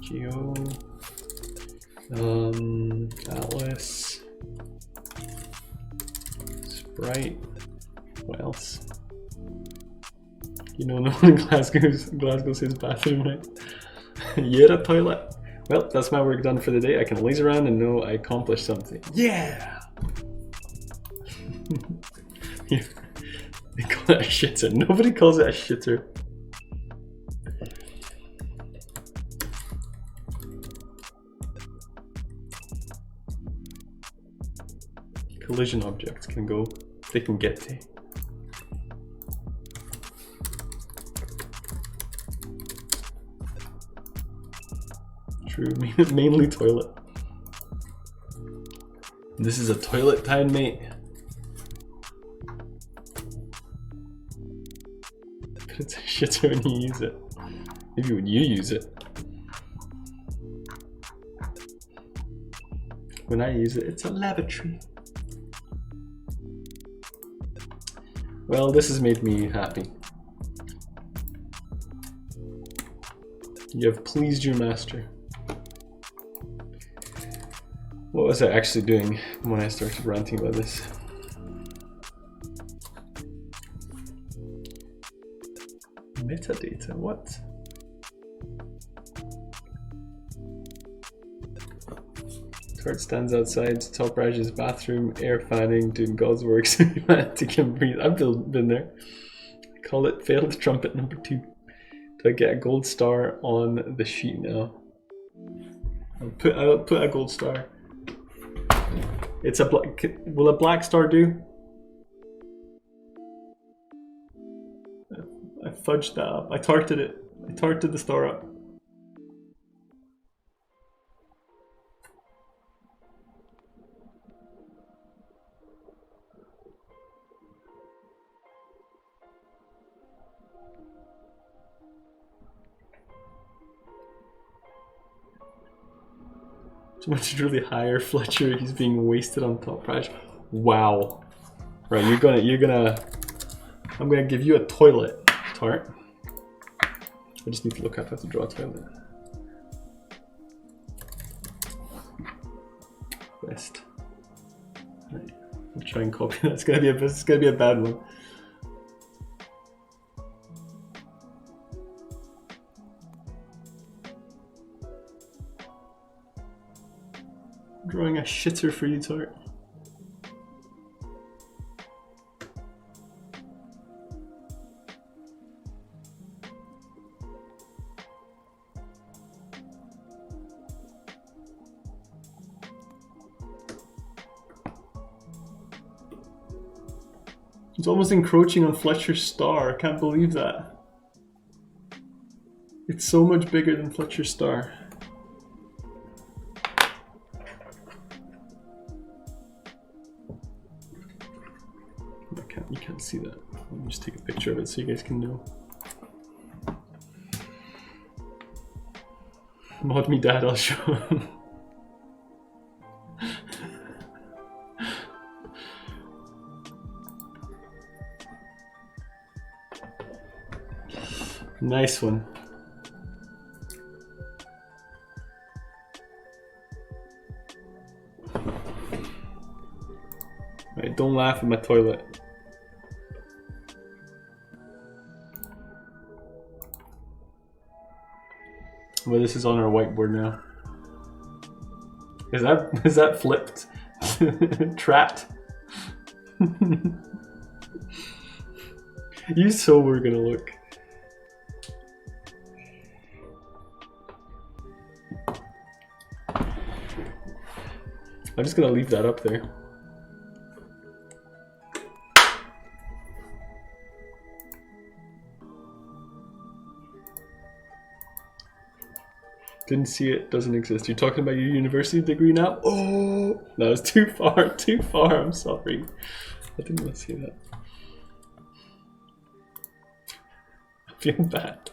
Geo. Atlas. Sprite. What else? You know, no one in Glasgow says bathroom, right? You're a toilet. Well, that's my work done for the day. I can laze around and know I accomplished something. Yeah! They call it a shitter. Nobody calls it a shitter. Collision objects can go, they can get to. True, mainly toilet. This is a toilet time, mate. But it's a shitter when you use it. Maybe when you use it. When I use it, it's a lavatory. Well, this has made me happy. You have pleased your master. What was I actually doing when I started ranting about this? Metadata, what? Tart stands outside, top Raj's bathroom, air fanning, doing God's work so humanity can breathe. I've been there. I call it failed trumpet number 2. Do I get a gold star on the sheet now? I'll put a gold star. It's a black. Will a black star do? I fudged that up. I tarted it. I tarted the star up. Someone should really hire Fletcher. He's being wasted on top project. Wow. Right, I'm gonna give you a toilet, Tart. I just need to look up how to draw a toilet. Best. Right. I'll try and copy that. It's gonna be a bad one. I'm drawing a shitter for you, Tart. It's almost encroaching on Fletcher's star. I can't believe that. It's so much bigger than Fletcher's star. You can't see that. Let me just take a picture of it so you guys can know. Mod me dad, I'll show him. Nice one. Right, don't laugh at my toilet. Well, this is on our whiteboard now. Is that flipped? Trapped? You so we're gonna look. I'm just gonna leave that up there. Didn't see it, doesn't exist. You're talking about your university degree now? Oh, that was too far, too far. I'm sorry. I didn't want to see that. I feel bad.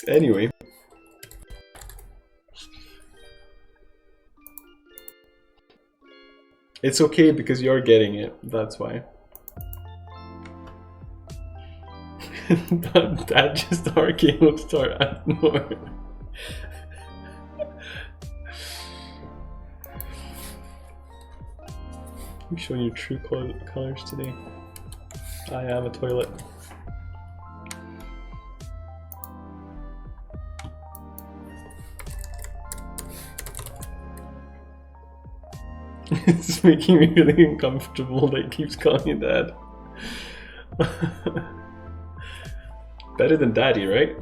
Anyway. It's okay because you're getting it, that's why. That just arcane will start at more. I'm showing you true colors today. I am a toilet. It's making me really uncomfortable that he keeps calling you dad. Better than daddy, right?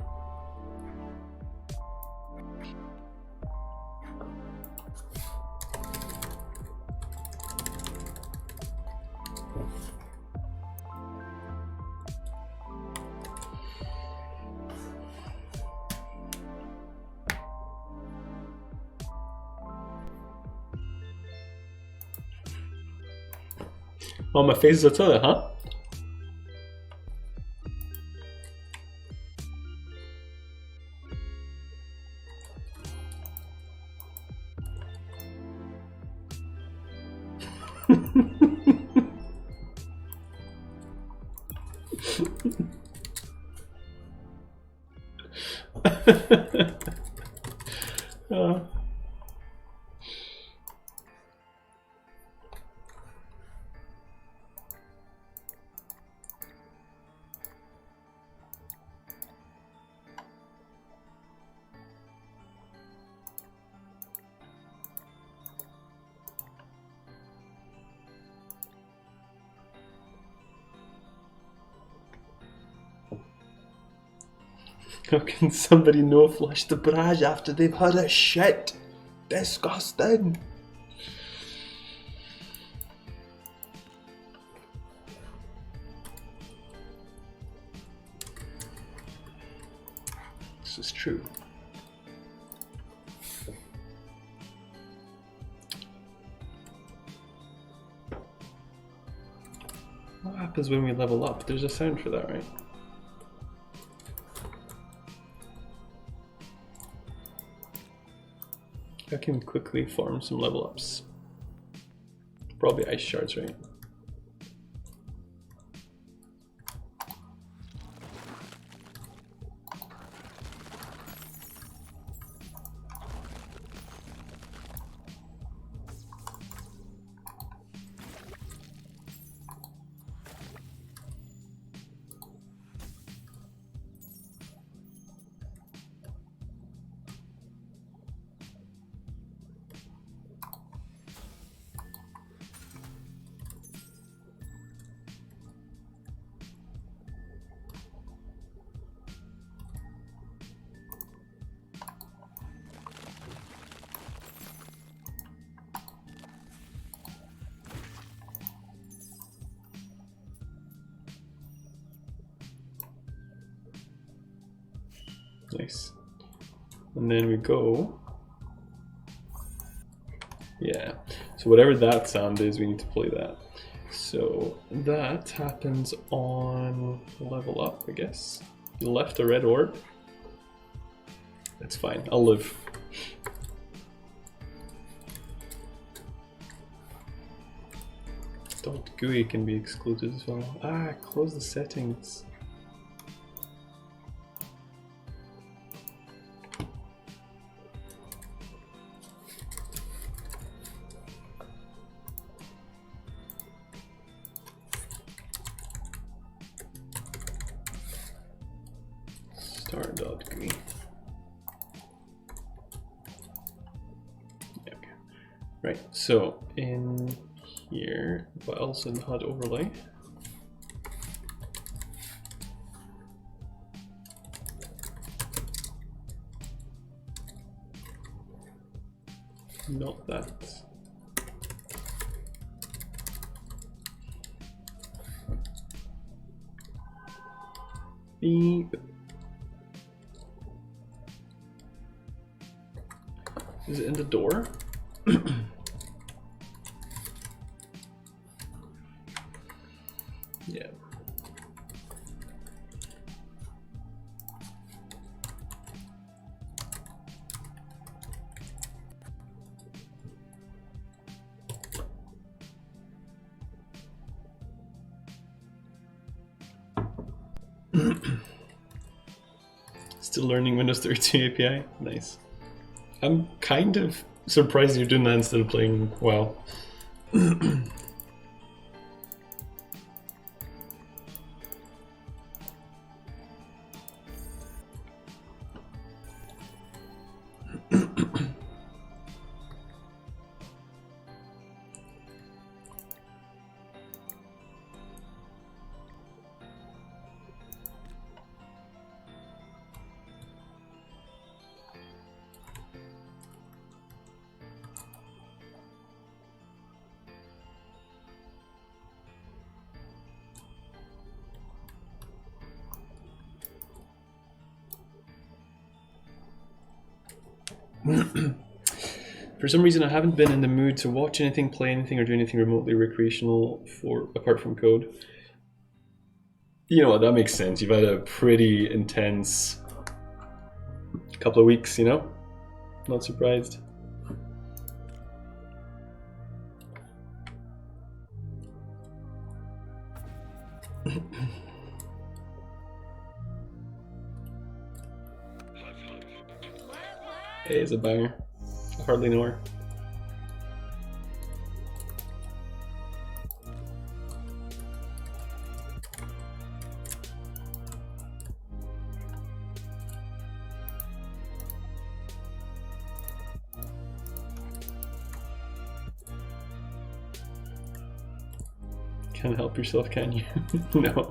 Oh, my face is a toilet, huh? How can somebody no flush the barrage after they've had a shit? Disgusting. This is true. what happens when we level up? There's a sound for that, right? I can quickly farm some level ups. Probably ice shards, right? Nice. And then we go. Yeah. So whatever that sound is, we need to play that. So that happens on level up, I guess. You left a red orb. That's fine. I'll live. .gui can be excluded as well. Ah, close the settings. Star.gui. Yeah, okay. Right, so in here, but also in the HUD overlay. Not that. Beep. Is it in the door? Yeah. Still learning Windows 32 API? Nice. I'm kind of surprised you're doing that instead of playing WoW. For some reason, I haven't been in the mood to watch anything, play anything, or do anything remotely recreational apart from code. You know what, that makes sense. You've had a pretty intense couple of weeks, you know? Not surprised. Hey, it's a banger. I hardly know her. Can't help yourself, can you? No.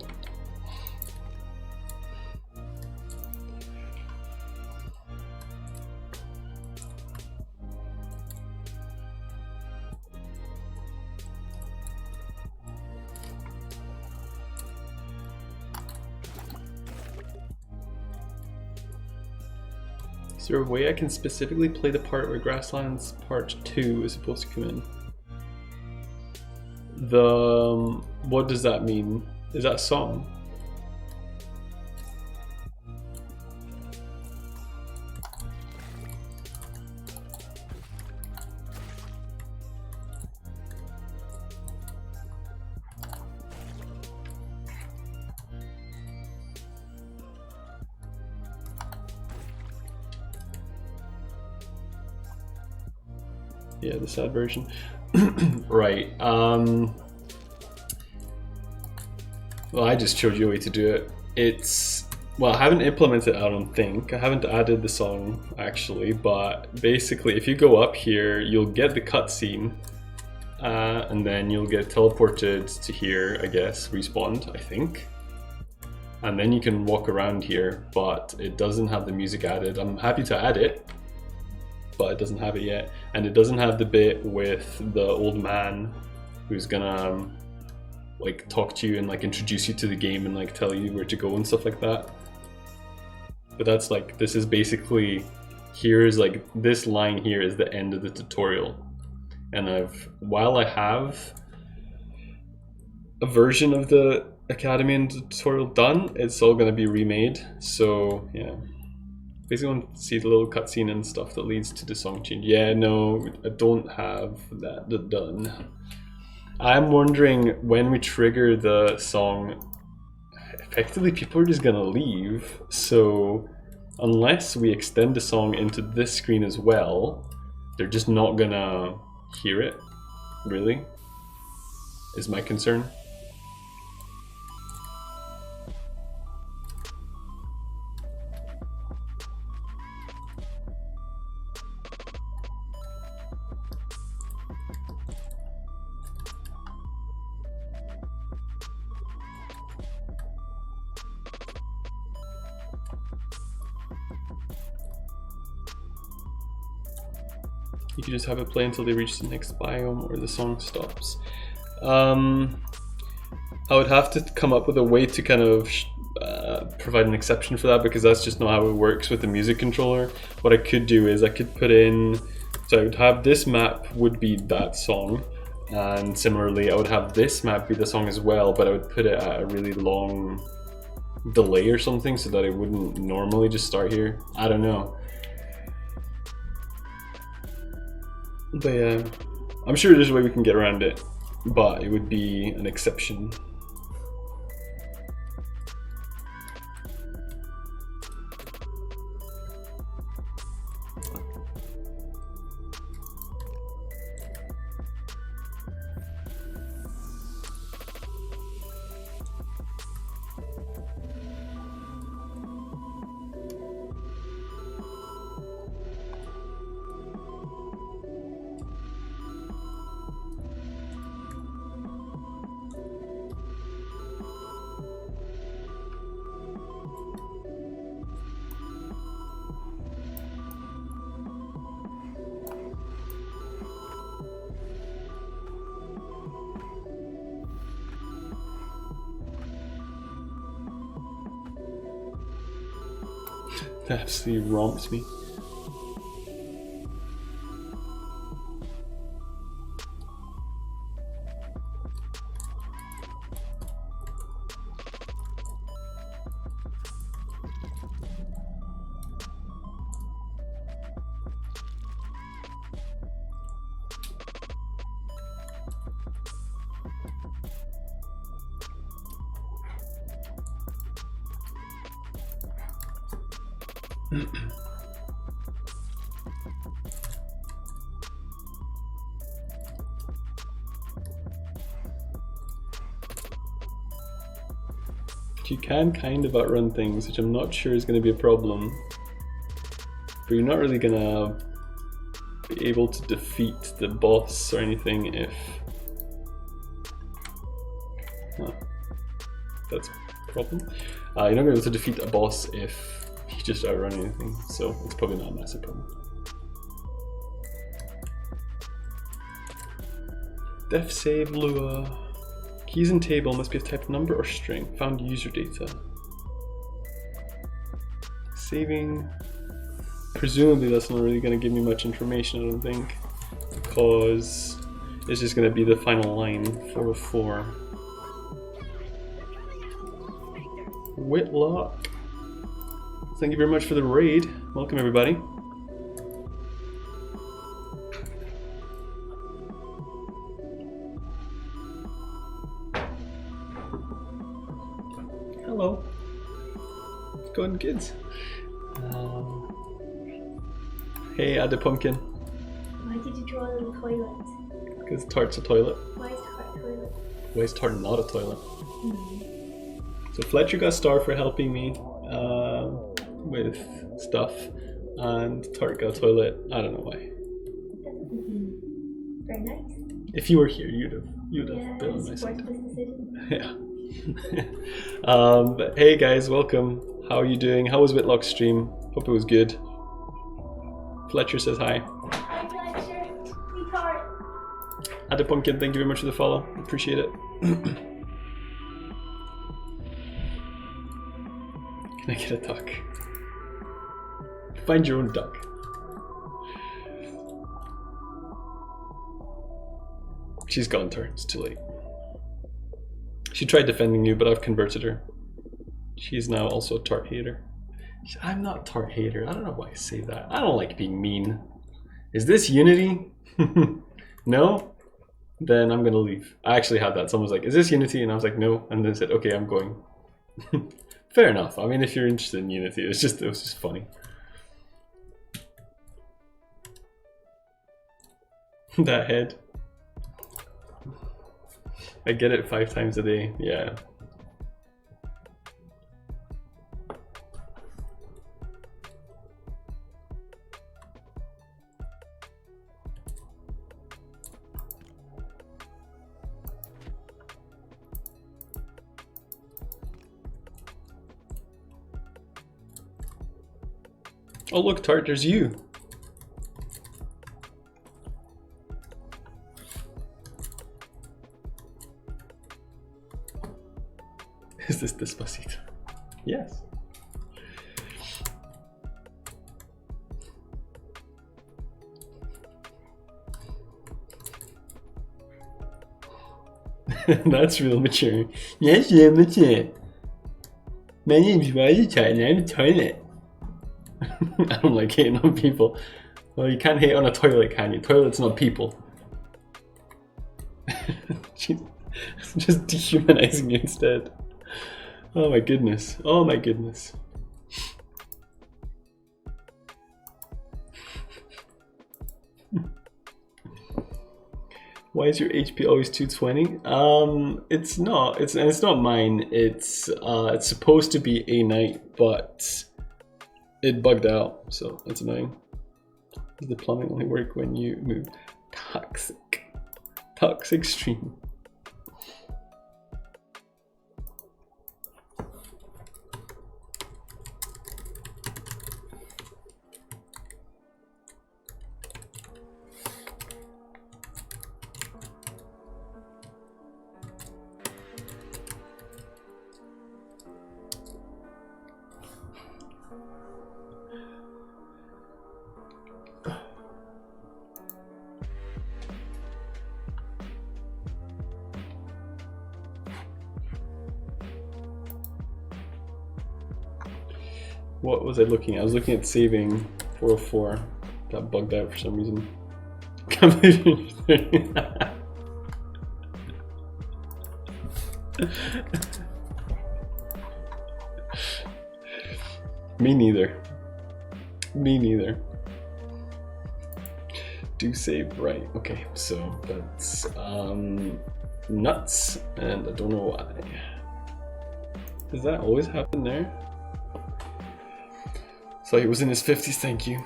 Is there a way I can specifically play the part where Grasslands Part 2 is supposed to come in? The What does that mean? Is that a song? Yeah, the sad version. Right. Well, I just showed you a way to do it. It's, well, I haven't implemented it, I don't think. I haven't added the song, actually, but basically, if you go up here, you'll get the cutscene, and then you'll get teleported to here, I guess, respawned, I think. And then you can walk around here, but it doesn't have the music added. I'm happy to add it, but it doesn't have it yet. And it doesn't have the bit with the old man who's gonna like talk to you and like introduce you to the game and like tell you where to go and stuff like that. But that's like, this is basically, here's like, this line here is the end of the tutorial. And while I have a version of the Academy and tutorial done, it's all gonna be remade. So yeah. Basically want to see the little cutscene and stuff that leads to the song change. Yeah, no, I don't have that done. I'm wondering when we trigger the song, effectively people are just gonna leave. So unless we extend the song into this screen as well, they're just not gonna hear it, really, is my concern. You can just have it play until they reach the next biome or the song stops. I would have to come up with a way to kind of provide an exception for that, because that's just not how it works with the music controller. What I could do is I could put in, so I would have this map would be that song, and similarly I would have this map be the song as well, but I would put it at a really long delay or something so that it wouldn't normally just start here. I don't know. But yeah, I'm sure there's a way we can get around it, but it would be an exception. That absolutely romps me. You can kind of outrun things, which I'm not sure is going to be a problem. But you're not really going to be able to defeat the boss or anything if... Huh. That's a problem. You're not going to be able to defeat a boss if you just outrun anything, so it's probably not a massive problem. Def save Lua. Keys in table must be of type number or string. Found user data. Saving. Presumably that's not really going to give me much information, I don't think, because it's just going to be the final line, 404. Whitlock. Thank you very much for the raid. Welcome everybody. Hello. What's going on, kids? Hey, Add the Pumpkin. Why did you draw a little toilet? Because Tart's a toilet. Why is Tart a toilet? Why is Tart not a toilet? So Fletcher got a star for helping me with stuff, and Tart got a toilet. I don't know why. Very nice. If you were here, you'd have been on my side. Yeah. But hey guys, welcome. How are you doing? How was Whitlock's stream? Hope it was good. Fletcher says hi. Hi Fletcher. Hey Tart. Add a Pumpkin, thank you very much for the follow. Appreciate it. Can I get a duck? Find your own duck. She's gone, Tart. It's too late. She tried defending you, but I've converted her. She's now also a Tart hater. I'm not a Tart hater. I don't know why I say that. I don't like being mean. Is this Unity? No? Then I'm gonna leave. I actually had that. Someone was like, is this Unity? And I was like, no. And then said, okay, I'm going. Fair enough. I mean, if you're interested in Unity, it was just funny. That head. I get it 5 times a day. Yeah. Oh look, Tart, there's you. Is this Despacito? Yes. That's real mature. Yes, real mature. My name's Roger and I'm a toilet. I don't like hating on people. Well, you can't hate on a toilet, can you? Toilets, not people. Just dehumanizing you instead. Oh my goodness. Oh my goodness. Why is your HP always 220? It's not. It's not mine. It's supposed to be a night, but it bugged out, so that's annoying. Does the plumbing only work when you move? Toxic stream. What was I looking at? I was looking at saving 404. Got bugged out for some reason. Can't believe you're doing that. Me neither. Me neither. Do save right. Okay, so that's nuts, and I don't know why. Does that always happen there? So he was in his 50s, thank you.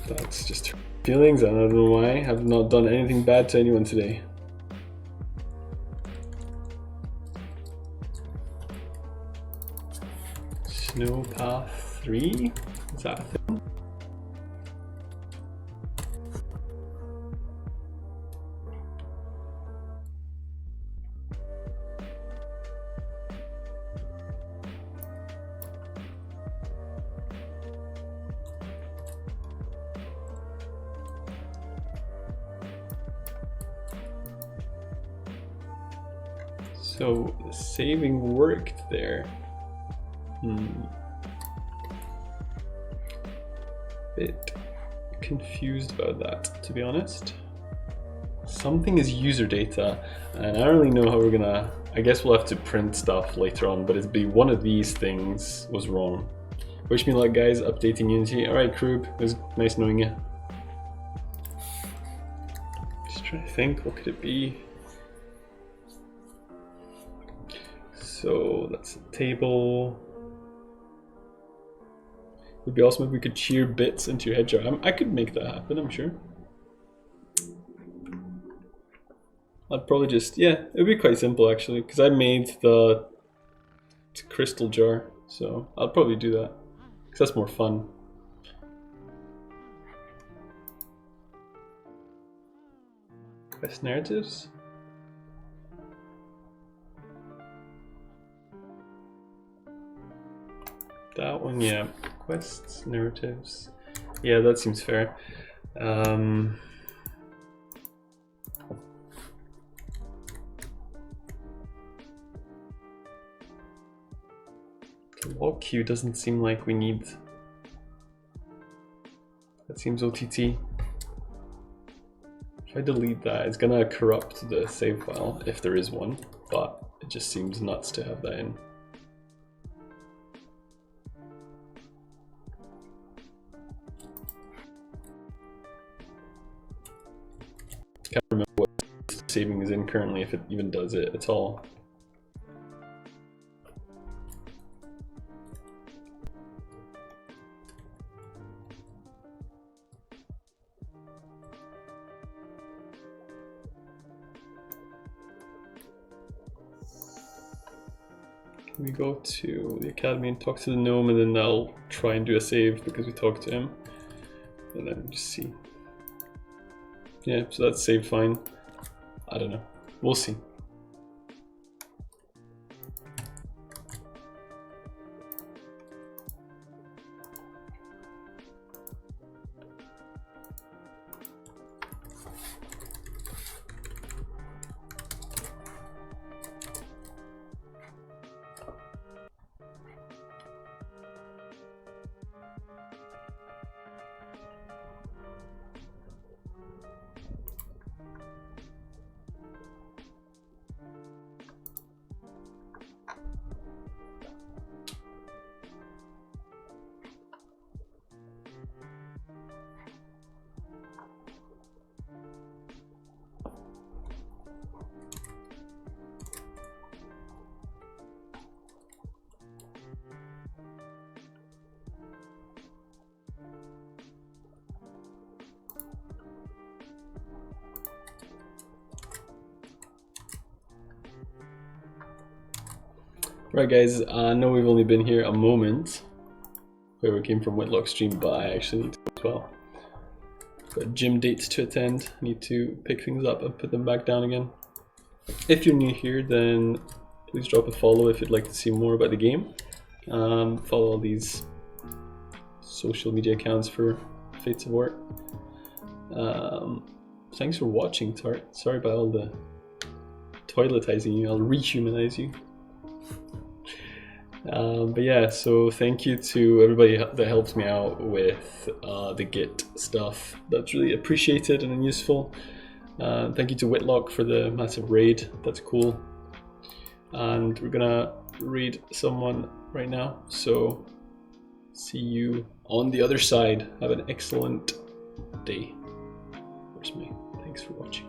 That's just feelings, and I don't know why. I have not done anything bad to anyone today. Snowpath 3? Is that a thing? So saving worked there. Bit confused about that, to be honest. Something is user data, and I don't really know how we're gonna. I guess we'll have to print stuff later on, but it'd be one of these things was wrong. Wish me luck, guys. Updating Unity. All right, Krub. It was nice knowing you. Just trying to think. What could it be? So that's a table. Would be awesome if we could cheer bits into your head jar. I could make that happen, I'm sure. I'd probably just, yeah, it would be quite simple actually, because I made the crystal jar, so I'll probably do that, because that's more fun. Quest narratives? That one, yeah. Quests, narratives. Yeah, that seems fair. The log queue doesn't seem like we need. That seems OTT. If I delete that, it's gonna corrupt the save file if there is one, but it just seems nuts to have that in. Can't remember what saving is in currently, if it even does it at all. We go to the academy and talk to the gnome, and then I'll try and do a save because we talked to him, and then just see. Yeah, so that's saved fine. I don't know. We'll see. Right guys, I know we've only been here a moment, where we came from Whitlock stream, but I actually need to go as well. Got gym dates to attend, need to pick things up and put them back down again. If you're new here, then please drop a follow if you'd like to see more about the game. Follow all these social media accounts for Fates of War. Thanks for watching, Tart. Sorry about all the toiletizing you, I'll rehumanize you. But yeah, so thank you to everybody that helped me out with the Git stuff. That's really appreciated and useful. Thank you to Whitlock for the massive raid. That's cool. And we're gonna raid someone right now. So see you on the other side. Have an excellent day. Where's me? Thanks for watching.